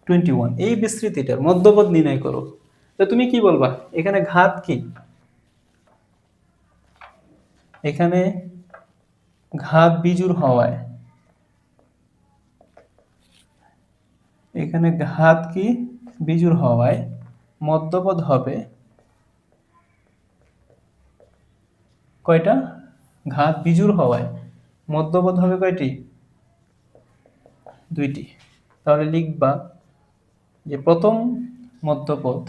21। এই বিস্তৃতিটার মধ্যপদ নির্ণয় করো। তো তুমি কি বলবা, এখানে ঘাত কি, এখানে ঘাত বিজোড় হওয়ায়, এখানে ঘাত কি বিজোড় হওয়ায় মধ্যপদ হবে কয়টা, ঘাত বিজোড় হওয়ায় মধ্যপদ হবে কয়টি, দুইটি। তাহলে লিখবা যে প্রথম মধ্যপদ,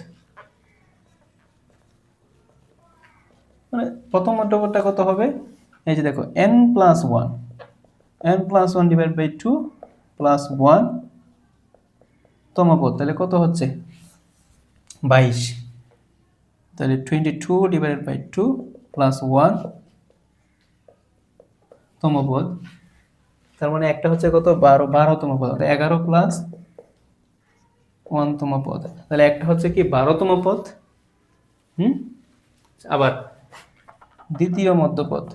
মানে প্রথম মধ্যপদটা কত হবে, এই যে দেখো n plus one, n plus one divide by 2 plus 1 তম পদ, তাহলে কত হচ্ছে 22। তাহলে 22 ডিভাইডেড বাই 2 প্লাস 1 তম পদ, তার মানে একটা হচ্ছে কত 12 তম পদ, 11 প্লাস 1 তম পদ। তাহলে একটা হচ্ছে কি 12 তম পদ। আবার দ্বিতীয় মধ্যপদ,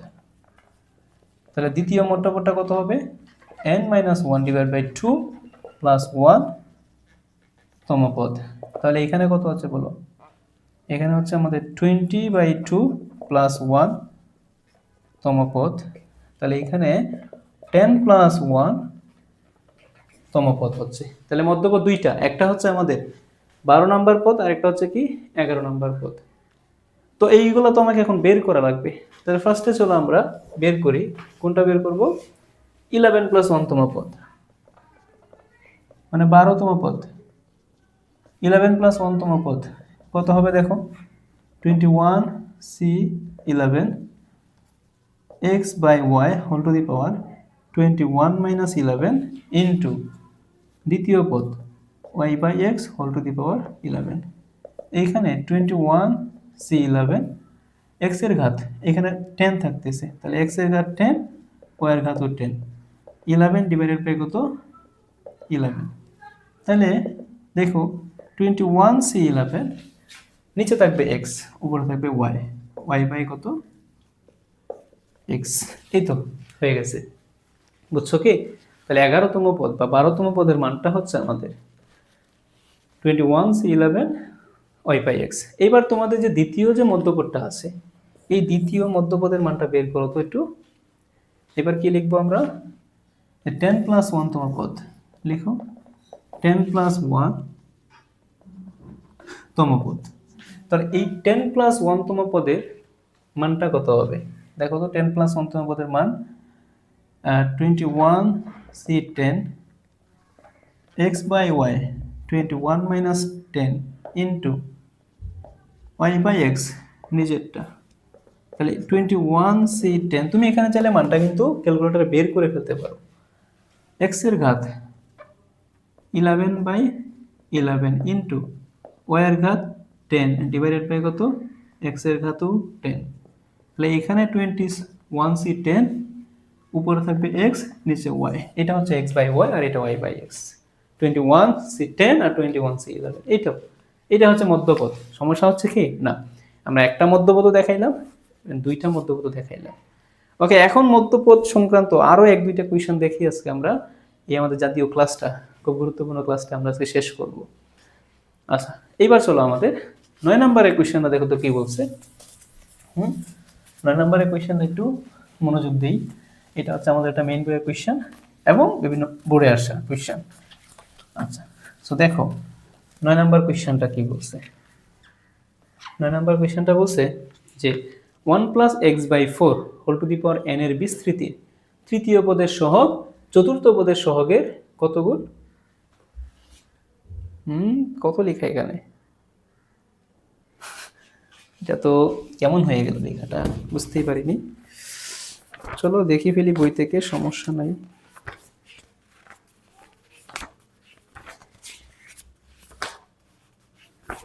তাহলে দ্বিতীয় মধ্যপদটা কত হবে, n minus 1 divide by 2 plus 1 তম পদ। তাহলে এখানে কত হচ্ছে বলো, এখানে হচ্ছে আমাদের 20/2 প্লাস 1 তম পদ। তাহলে এখানে 10 প্লাস 1 তম পদ হচ্ছে। তাহলে মধ্যপদ দুইটা, একটা হচ্ছে আমাদের 12 নম্বর পদ আর একটা হচ্ছে কি 11 নম্বর পদ। তো এইগুলো তো আমাকে এখন বের করা লাগবে। তাহলে ফার্স্টে চলো আমরা বের করি, কোনটা বের করব, 11 প্লাস 1 তম পদ, মানে 12 তম পদ। 11 প্লাস 1 তম পদ কত হবে দেখো, 21c11 x by y whole to the power 21 minus 11 into দ্বিতীয় পদ y by x whole to the power 11। এইখানে 21c11 x এর ঘাত, এখানে 10 থাকতেছে, তাহলে x এর ঘাত 10, y এর ঘাতও 10, 11 ডিভাইডেড বাই কত 11। তাহলে দেখো 21c11 নিচে থাকবে x, উপরে থাকবে y, y বাই কত x। এই তো হয়ে গেছে, বুঝছো কি? তাহলে 11তম পদ বা 12তম পদের মানটা হচ্ছে আমাদের 21c11 y বাই x। এবার তোমাদের যে দ্বিতীয় যে মধ্যপদটা আছে, এই দ্বিতীয় মধ্যপদের মানটা বের করো তো একটু। এবার কি লিখবো আমরা, 10 প্লাস 1 তম পদ লিখো, 10 প্লাস 1 তম পদ। তাহলে এই 10 প্লাস 1 তম পদের মানটা কত হবে দেখো তো, 10 প্লাস 1 তম পদের মান 21c10 x by y 21 minus 10 into y by x নিজেরটা। তাহলে 21c10, তুমি এখানে চাইলে মানটা কিন্তু ক্যালকুলেটরে বের করে ফেলতে পারো। x এর ঘাত 11/11 ইন্টু y এর ঘাত 10 ডিভাইডেড বাই কত, x এর ঘাতও 10। তাহলে এখানে 21c10, উপরে থাকবে x, নিচে y, এটা হচ্ছে x বাই y আর এটা y by x। 21c10 R 21c11, এটা হচ্ছে মধ্যপদ। সমস্যা হচ্ছে কি না, আমরা একটা মধ্যপদ দেখাইলাম, দুইটা মধ্যপদ দেখাইলাম। ওকে, এখন মধ্যপদ সংক্রান্ত আরো এক দুইটা কোয়েশ্চেন দেখি আজকে আমরা, এই আমাদের জাতীয় ক্লাসটা, খুব গুরুত্বপূর্ণ ক্লাসটা আমরা আজকে শেষ করব। আচ্ছা, এইবার চলো আমাদের 9 নম্বরের কোয়েশ্চেনটা দেখো তো কি বলছে। 9 নম্বরের কোয়েশ্চেন একটু মনোযোগ দেই। এটা হচ্ছে আমাদের একটা মেইন বইয়ের কোয়েশ্চেন এবং বিভিন্ন বোর্ডে আসা কোয়েশ্চেন। আচ্ছা, সো দেখো 9 নম্বর কোয়েশ্চেনটা কি বলছে। 9 নম্বর কোয়েশ্চেনটা বলছে যে 1 plus X by 4 whole to the power n এর বিস্তৃতি তৃতীয় পদের সহগ চতুর্থ পদের সহগের কত গুণ? কত লেখা এখানে? এটা তো কেমন হয়ে গেল লেখাটা, বুঝতেই পারিনি। চলো দেখি ফেলি বই থেকে, সমস্যা নাই।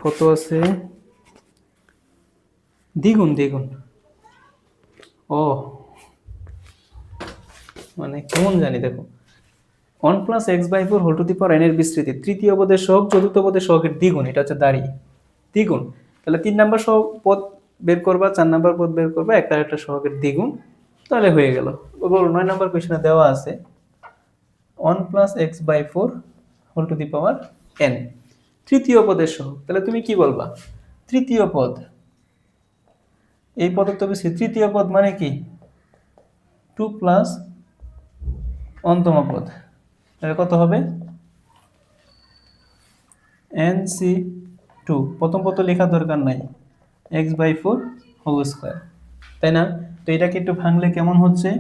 কত আছে? দ্বিগুণ দ্বিগুণ। ও মানে কেমন জানি, দেখো 1 plus X by 4 whole to the power n এর বিস্তৃতি তৃতীয় পদের সহগ চতুর্থ পদের সহগের দ্বিগুণ, এটা হচ্ছে দাঁড়িয়ে দ্বিগুণ। তাহলে 3 নাম্বার পদ বের করবা, 4 নাম্বার পদ বের করবা, একটা একটা সহগের দ্বিগুণ, তাহলে হয়ে গেল। বলো 9 নাম্বার কোয়েশ্চনে দেওয়া আছে 1 plus X by 4 whole to the power n তৃতীয় পদের সহগ। তাহলে তুমি কি বলবা? তৃতীয় পদ, এই পদের তো বেশি, তৃতীয় পদ মানে কি 2 প্লাস অন্তম পদ, তাহলে কত হবে? NC2, প্রথম পদ তো লেখার দরকার নাই, x বাই 4 হোল স্কোয়ার, তাই না? তো এটাকে একটু ভাঙলে কেমন হচ্ছে?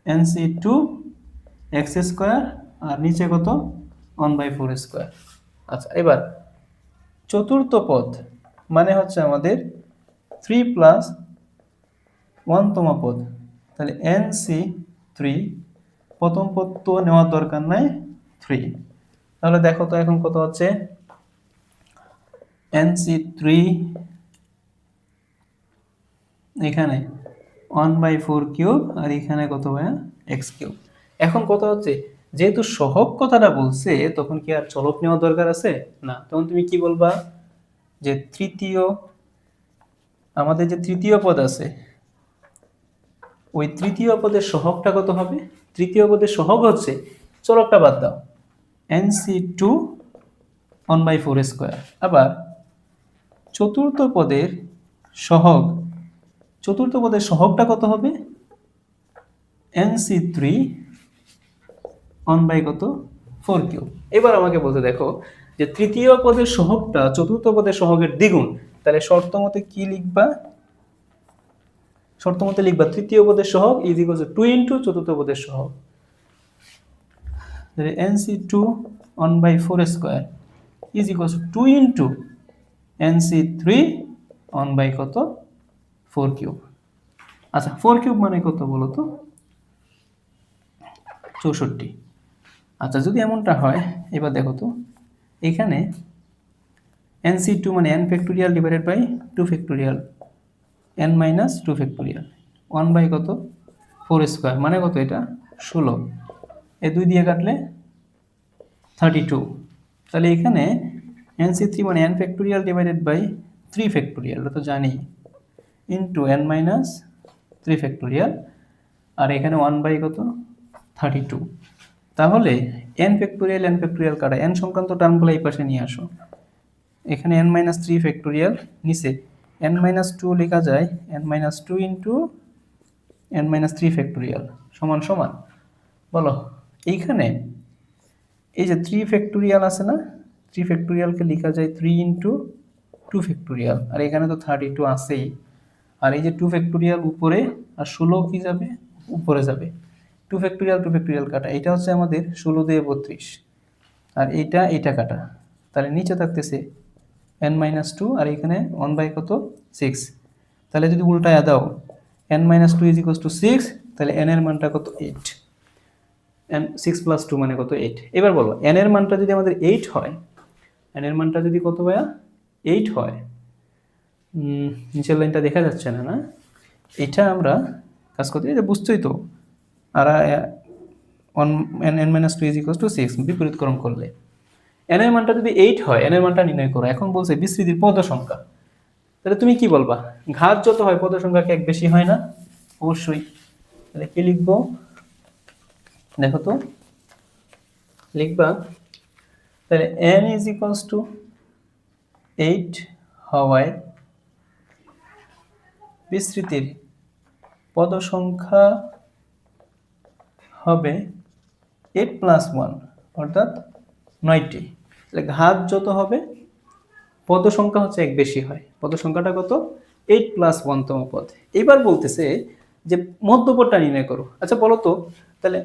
NC2 x স্কোয়ার আর নিচে কত 1 বাই 4 স্কোয়ার। আচ্ছা, এবার চতুর্থ পদ মানে হচ্ছে আমাদের 3 প্লাস 1তম পদ, তাহলে NC3, প্রথম পদ তো নেওয়ার দরকার নাই 3, তাহলে দেখো তো এখন কত হচ্ছে? NC3 এখানে 1 বাই 4 কিউব আর এখানে কত ভাইয়া? x cube. এখন কথা হচ্ছে যেহেতু সহগ কথাটা বলছে তখন কি আর চলক নেওয়া দরকার আছে? না, তখন তুমি কি বলবা যে তৃতীয়, আমাদের যে তৃতীয় পদ আছে ওই তৃতীয় পদের সহগটা কত হবে? তৃতীয় পদের সহগ হচ্ছে, চলকটা বাদ দাও, NC2 1 বাই 4 স্কোয়ার। আবার চতুর্থ পদের সহগ, চতুর্থ পদের সহগটা কত হবে? NC3 1 বাই কত 4 কিউব। এবার আমাকে বলতে দেখো যে তৃতীয় পদের সহগটা চতুর্থ পদের সহগের দ্বিগুণ, তাহলে শর্ত মতে কি লিখবা? শর্ত মতে লিখবা তৃতীয় পদের সহগ ইজ ইকুয়াল টু 2 ইনটু চতুর্থ পদের সহগ, তাহলে NC2 1 by 4 square is equal to 2 into NC3 1 by কত 4 কিউব। আচ্ছা, 4 কিউব মানে কত বলো তো? 64। আচ্ছা, যদি এমনটা হয় এবার দেখো তো, এখানে NC2 মানে n factorial divided by 2 factorial n minus 2 factorial 1 by কত 4 স্কয়ার মানে কত? এটা 16, এ 2 দিয়ে কাটলে 32। তাহলে এখানে NC3 মানে n factorial divided by 3 factorial, এটা তো জানি, ইন্টু n মাইনাস 3 ফ্যাক্টোরিয়াল, আর এখানে 1 বাই কত 32। তাহলে n ফ্যাক্টোরিয়াল কাটা, n সংক্রান্ত টার্মগুলো এই পাশে নিয়ে আসো। এখানে n মাইনাস 3 ফ্যাক্টোরিয়াল, নিচে n মাইনাস 2 লেখা যায়, n minus 2 into n minus 3 factorial সমান সমান, বলো এইখানে এই যে 3 ফ্যাক্টোরিয়াল আছে না, 3 ফ্যাক্টোরিয়ালকে লেখা যায় 3 ইন্টু 2 ফ্যাক্টোরিয়াল, আর এখানে তো 32 আছেই, আর এই যে 2 ফ্যাক্টোরিয়াল উপরে আর 16 কি যাবে উপরে যাবে, 2 ফ্যাক্টোরিয়াল কাটা, এটা হচ্ছে আমাদের 16 দিয়ে 32, আর এইটা কাটা, তাহলে নিচে থাকতেছে n মাইনাস 2 আর এখানে 1 বাই কত 6। তাহলে যদি উল্টায় দাও n minus 2 is equal two 6, তাহলে n এর মানটা কত 8, n 6 প্লাস 2 মানে কত 8। এবার বলো n এর মানটা যদি আমাদের 8 হয়, n এর মানটা যদি কত ভাইয়া 8 হয়, নিচের লাইনটা দেখা যাচ্ছে না, না এটা আমরা কাজ করতে, এটা বুঝছোই তো, আর n minus 2 is equal two 6 বিপরীতকরণ করলে n এর মানটা যদি 8 হয়, n এর মানটা নির্ণয় করো। এখন বলছে বিস্তৃতির পদ সংখ্যা, তাহলে তুমি কি বলবা? ঘাত যত হয় পদ সংখ্যা কি এক বেশি হয় না? অবশ্যই। তাহলে কি লিখবো দেখো তো, লিখবা তাহলে n ইজ ইকুয়ালস টু 8 হওয়ায় বিস্তৃতির পদ সংখ্যা হবে 8+1 অর্থাৎ 9টি। তাহলে ঘাত যত হবে পদ সংখ্যা হচ্ছে এক বেশি হয়। পদ সংখ্যাটা কত? 8+1তম পদ। এবার বলতেছে যে মধ্যপদটা নির্ণয় করো। আচ্ছা বলো তো তাহলে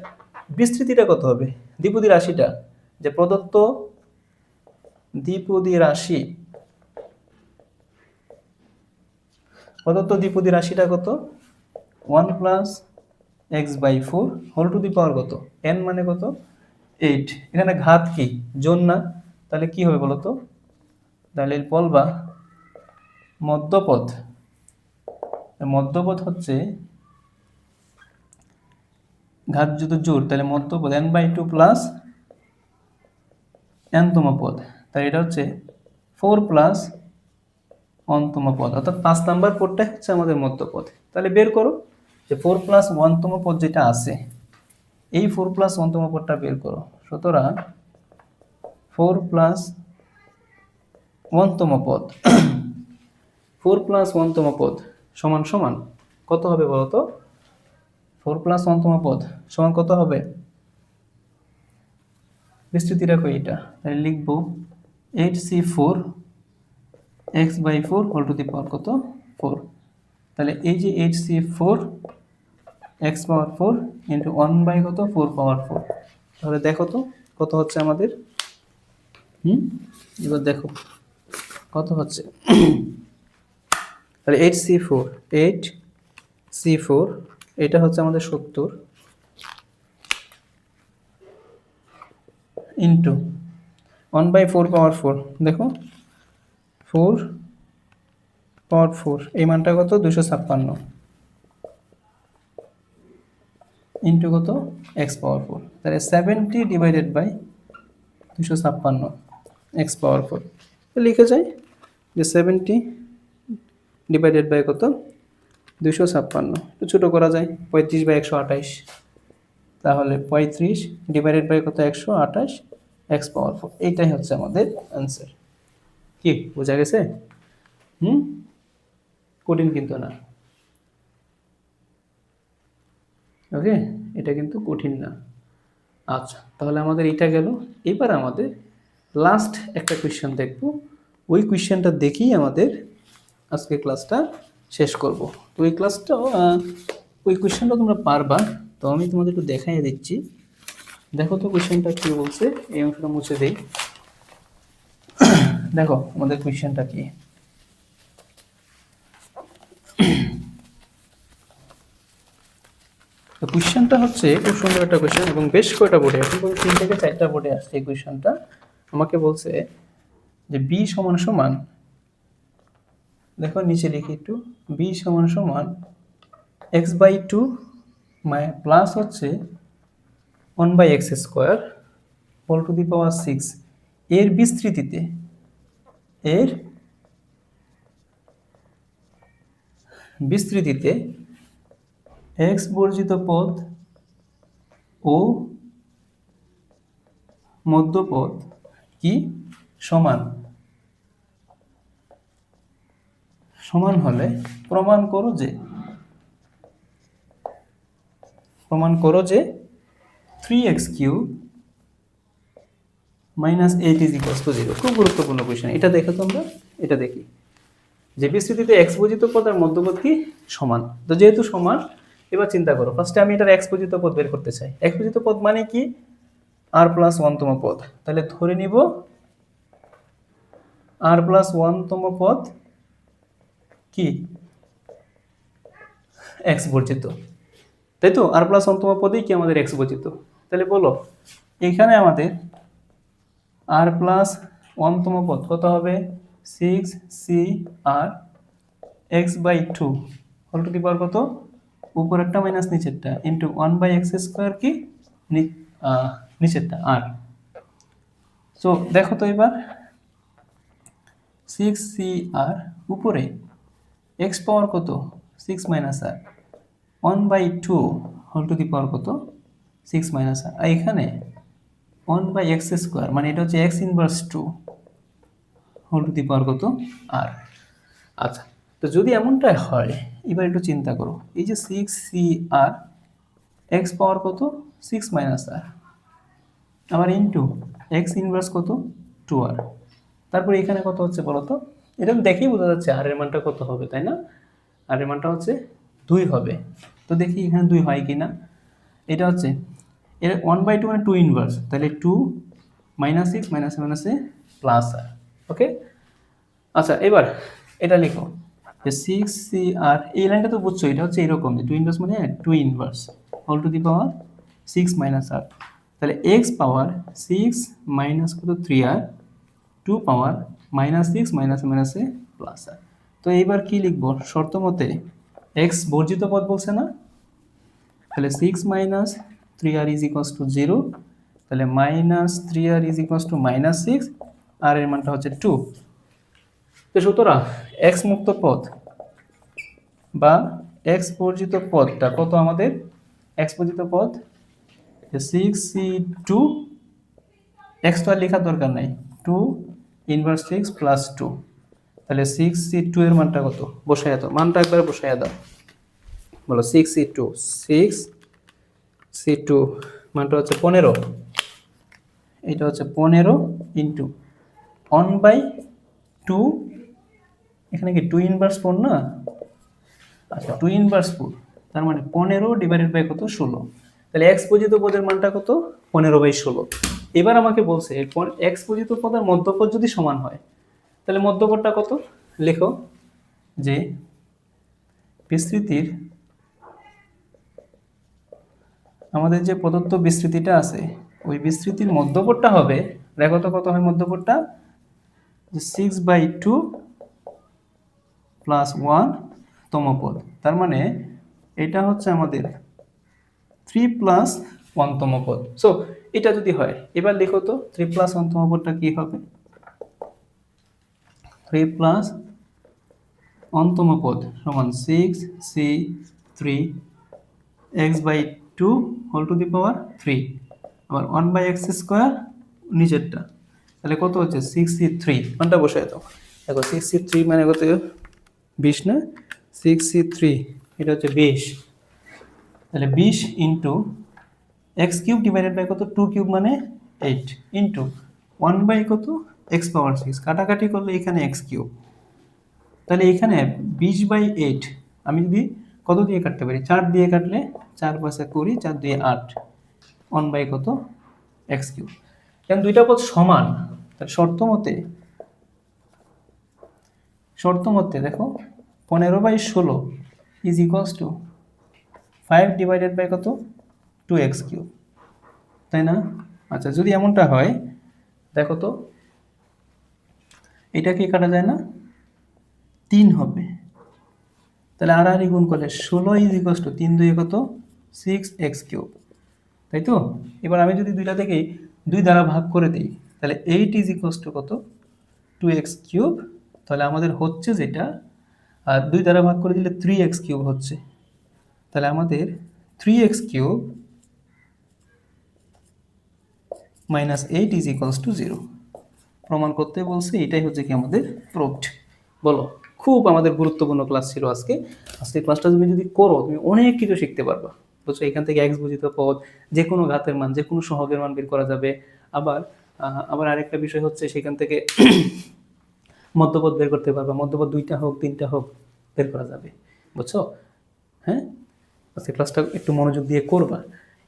বিস্তৃতিটা কত হবে? দ্বিপদী রাশিটা যে প্রদত্ত দ্বিপদী রাশিটা কত? 1+x/4 whole to the power কত? n মানে কত? 8। এখানে ঘাত কি? যোগ না? তাহলে কি হবে বলো তো? তাহলে বলবা মধ্যপদ হচ্ছে ঘাত যদি জোর, তাহলে মধ্যপদ n/2 প্লাস n-তম পদ। তাই এটা হচ্ছে 4+1তম পদ, অর্থাৎ 5 নাম্বার পদটা হচ্ছে আমাদের মধ্যপদ। তাহলে বের করো যে 4+1তম পদ যেটা আছে, এই 4+1তম পদটা বের করো। সুতরাং 4+1তম পদ 4+1তম পদ সমান সমান কত হবে বলতো? 4+1তম পদ সমান কত হবে? বিস্তৃতি রাখো এটা, তাহলে লিখবো 8c4 x/4 whole to the power কত? 4। তাহলে এই যে 8c4 x/4 ইন্টু 1 কত? 4 পাওয়ার 4। তাহলে দেখো তো কত হচ্ছে আমাদের। এবার দেখো কত হচ্ছে। তাহলে 8c4 এটা হচ্ছে আমাদের 70 ইন্টু 1/4 পাওয়ার 4। দেখো 4 পাওয়ার 4 এই মানটা কত? 256 ইন্টু কত? x/4। তাহলে 70 ডিভাইডেড বাই 256 x/4 লিখে যায় যে 70 ডিভাইডেড বাই কত? 256। একটু ছোটো করা যায়, 35/128। তাহলে 35 ডিভাইডেড বাই কত? 128 x/4। এইটাই হচ্ছে আমাদের অ্যান্সার। কি বোঝা গেছে? কঠিন কিন্তু না। ওকে, এটা কিন্তু কঠিন না। আচ্ছা, তাহলে আমাদের এটা গেল। এবার আমাদের লাস্ট একটা কোয়েশ্চেন দেখব। ওই কোয়েশ্চেনটা দেখেই আমাদের আজকে ক্লাসটা শেষ করব। তো ওই কোয়েশ্চেনটা তোমরা পারবা, তো আমি তোমাদের একটু দেখাই দিচ্ছি। দেখো তো কোয়েশ্চেনটা কি বলছে। এই অংশটা মুছে দেই। দেখো আমাদের কোয়েশ্চেনটা কি। তো কোয়েশ্চেনটা হচ্ছে খুব সুন্দর একটা কোয়েশ্চেন এবং বেশ কয়টা বোর্ডে, এখন 3 থেকে 4টা বোর্ডে আসছে এই কোয়েশ্চেনটা। আমাকে বলছে যে b সমান সমান, দেখো নিচে লিখি একটু, b সমান সমান x/2 প্লাস হচ্ছে 1/x² whole to the power 6 এর বিস্তৃতিতে x বর্জিত পদ ও মধ্যপদ কি সমান হলে প্রমাণ করো যে 3x³ - 8 = 0। খুব গুরুত্বপূর্ণ কোয়েশ্চেন। এটা দেখো তোমরা, এটা দেখি যে বিস্তৃতিতে x বর্জিত পদ আর মধ্যপদ কি সমান। তো যেহেতু সমান, এবার চিন্তা করো। ফার্স্টে আমি এটার x বর্জিত পদ বের করতে চাই। x বর্জিত পদ মানে কি? r+1তম পদ। তাহলে ধরে নিব r+1তম পদ কি x বর্জিত, তাই তো? r+1তম পদেই কি আমাদের x বর্জিত। তাহলে বলো এখানে আমাদের r+1তম পদ কত হবে? 6cr x/2 whole to the power কত? উপরেরটা মাইনাস নিচেরটা ইন্টু 1/x² কি নিচেরটা r। সো দেখো তো এবার 6cr উপরে x পাওয়ার কত? 6 - r 1/2 whole to the power কত? 6 - r। আর এখানে 1/x² মানে এটা হচ্ছে x inverse 2 whole to the power কত? r। আচ্ছা, তো যদি এমনটাই হয়, এবার একটু চিন্তা করো, এই যে 6c আর এক্স পাওয়ার কত 6 মাইনাস আর, আবার ইনটু এক্স ইনভার্স কত 2r, তারপর এখানে কত হচ্ছে বলো তো, এটা দেখেই বোঝা যাচ্ছে আর এর মানটা কত হবে, তাই না? আর এর মানটা হচ্ছে 2 হবে। তো দেখি এখানে 2 হয় কি না। এটা হচ্ছে এর 1/2 মানে 2 ইনভার্স, তাহলে 2 মাইনাস 6 মাইনাসে প্লাস আর। ওকে, আচ্ছা এবার এটা লিখো যে 6c আর, এই লাইনটা তো বুঝছো, এটা হচ্ছে এরকম যে 2 ইনভার্স মানে 2 inverse whole to the power 6 minus r, তাহলে x পাওয়ার 6 মাইনাস কত 3r, 2 পাওয়ার মাইনাস 6 মাইনাসে প্লাস আর। তো এইবার কি লিখবো শর্ত মতে, x বর্জিত পদ বলছে না, তাহলে 6 minus 3r is equals two 0, তাহলে minus 3r is equals two minus 6, আর এর মানটা হচ্ছে 2। তো সুতরাং x মুক্ত পদ বা x বর্জিত পদটা কত আমাদের, x বর্জিত পদ 6c2, x তো আর লেখার দরকার নাই, 2 ইনভার্স 6 প্লাস 2, তাহলে 6c2 এর মানটা কত বসাইয়া দাও, মানটা একবারে বসাইয়া দাও, বলো 6c2 মানটা হচ্ছে 15, এটা হচ্ছে 15 ইন্টু 1/2, এখানে কি 2 ইনভার্স 4 না, আচ্ছা 2 ইনভার্স 4, তার মানে 15 ডিভাইডেড বাই কত 16, তাহলে x পজিত পদের মানটা কত 15/16। এবার আমাকে বলছে x পজিত পদের মধ্যপদ যদি সমান হয়, তাহলে মধ্যপদটা কত লেখো, যে বিস্তৃতির আমাদের যে প্রদত্ত বিস্তৃতিটা আছে ওই বিস্তৃতির মধ্যপদটা হবে, দেখো তো কত হয় মধ্যপদটা, 6/2 প্লাস 1 তম পদ, তার মানে এটা হচ্ছে আমাদের 3 প্লাস 1 তম পদ। সো এটা যদি হয়, এবার লিখো তো 3 প্লাস 1 তম পদটা কি হবে, 3 প্লাস 1 তম পদ সমান 6c3 x/2 whole to the পাওয়ার 3, আবার 1/x স্কোয়ার নিচেরটা, তাহলে কত হচ্ছে 6c3, মানটা বসায় দাও, দেখো 6c3 মানে কত 20 না, 6c3 এটা হচ্ছে 20, তাহলে 20 into x cube divided by কত 2 কিউব মানে 8 ইন্টু 1 বাই কত x পাওয়ার 6, কাটাকাটি করলে এখানে x কিউব, তাহলে এখানে 20/8 আমি যদি কত দিয়ে কাটতে পারি, 4 দিয়ে কাটলে 4 5 20, 4 দিয়ে 8, 1 বাই কত x কিউব। এখন দুইটা পদ সমান, তাহলে শর্ত মতে দেখো 15/16 is equals to 5 divided by কত 2x কিউব, তাই না? আচ্ছা যদি এমনটা হয় দেখো তো এটা কি কাটা যায় না, 3 হবে, তাহলে আর গুণ করলে 16 ইজ ইকুয়ালস টু 3 2 কত 6x কিউব, তাই তো? এবার আমি যদি দুইটা থেকে 2 দ্বারা ভাগ করে দিই, তাহলে 8 ইজ ইকুয়ালস টু কত 2x কিউব, তাহলে আমাদের হচ্ছে যেটা, আর 2 দ্বারা ভাগ করে দিলে 3x কিউব হচ্ছে, তাহলে আমাদের 3x cube minus 8 is equals two 0 প্রমাণ করতে বলছে, এটাই হচ্ছে কি আমাদের প্রুফড। বলো, খুব আমাদের গুরুত্বপূর্ণ ক্লাস ছিল আজকে। আজকে ক্লাসটা তুমি যদি করো তুমি অনেক কিছু শিখতে পারবা, বুঝছো? এখান থেকে x বুঝিত পদ, যে কোনো ঘাতের মান, যে কোনো সহগের মান বের করা যাবে। আবার আরেকটা বিষয় হচ্ছে সেখান থেকে মধ্যপদ বের করতে পারবা, মধ্যপদ 2টা হোক 3টা হোক বের করা যাবে, বুঝছো? হ্যাঁ, আজকে ক্লাসটা একটু মনোযোগ দিয়ে করবা।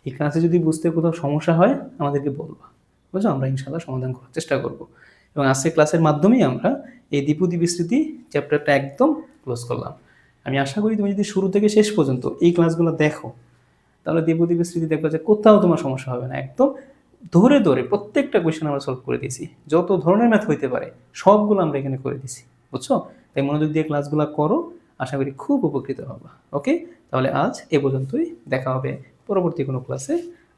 এই ক্লাসে যদি বুঝতে কোথাও সমস্যা হয় আমাদেরকে বলবা, বুঝছো? আমরা ইনশাআল্লাহ সমাধান করার চেষ্টা করব। এবং আজকে ক্লাসের মাধ্যমেই আমরা এই দ্বিপদী বিস্তৃতি চ্যাপ্টারটা একদম ক্লোজ করলাম। আমি আশা করি তুমি যদি শুরু থেকে শেষ পর্যন্ত এই ক্লাসগুলো দেখো, তাহলে দ্বিপদী বিস্তৃতি দেখবে যে কোথাও তোমার সমস্যা হবে না। একদম ধরে ধরে প্রত্যেকটা কোয়েশ্চেন আমরা সলভ করে দিয়েছি, যত ধরনের ম্যাথ হইতে পারে সবগুলো আমরা এখানে করে দিছি, বুঝছো? তাই মনোযোগ দিয়ে ক্লাসগুলো করো, আশা করি খুব উপকৃত হবা। ওকে, তাহলে আজ এ পর্যন্তই, দেখা হবে পরবর্তী কোনো ক্লাসে।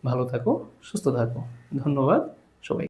ভালো থাকো, সুস্থ থাকো, ধন্যবাদ সবাই।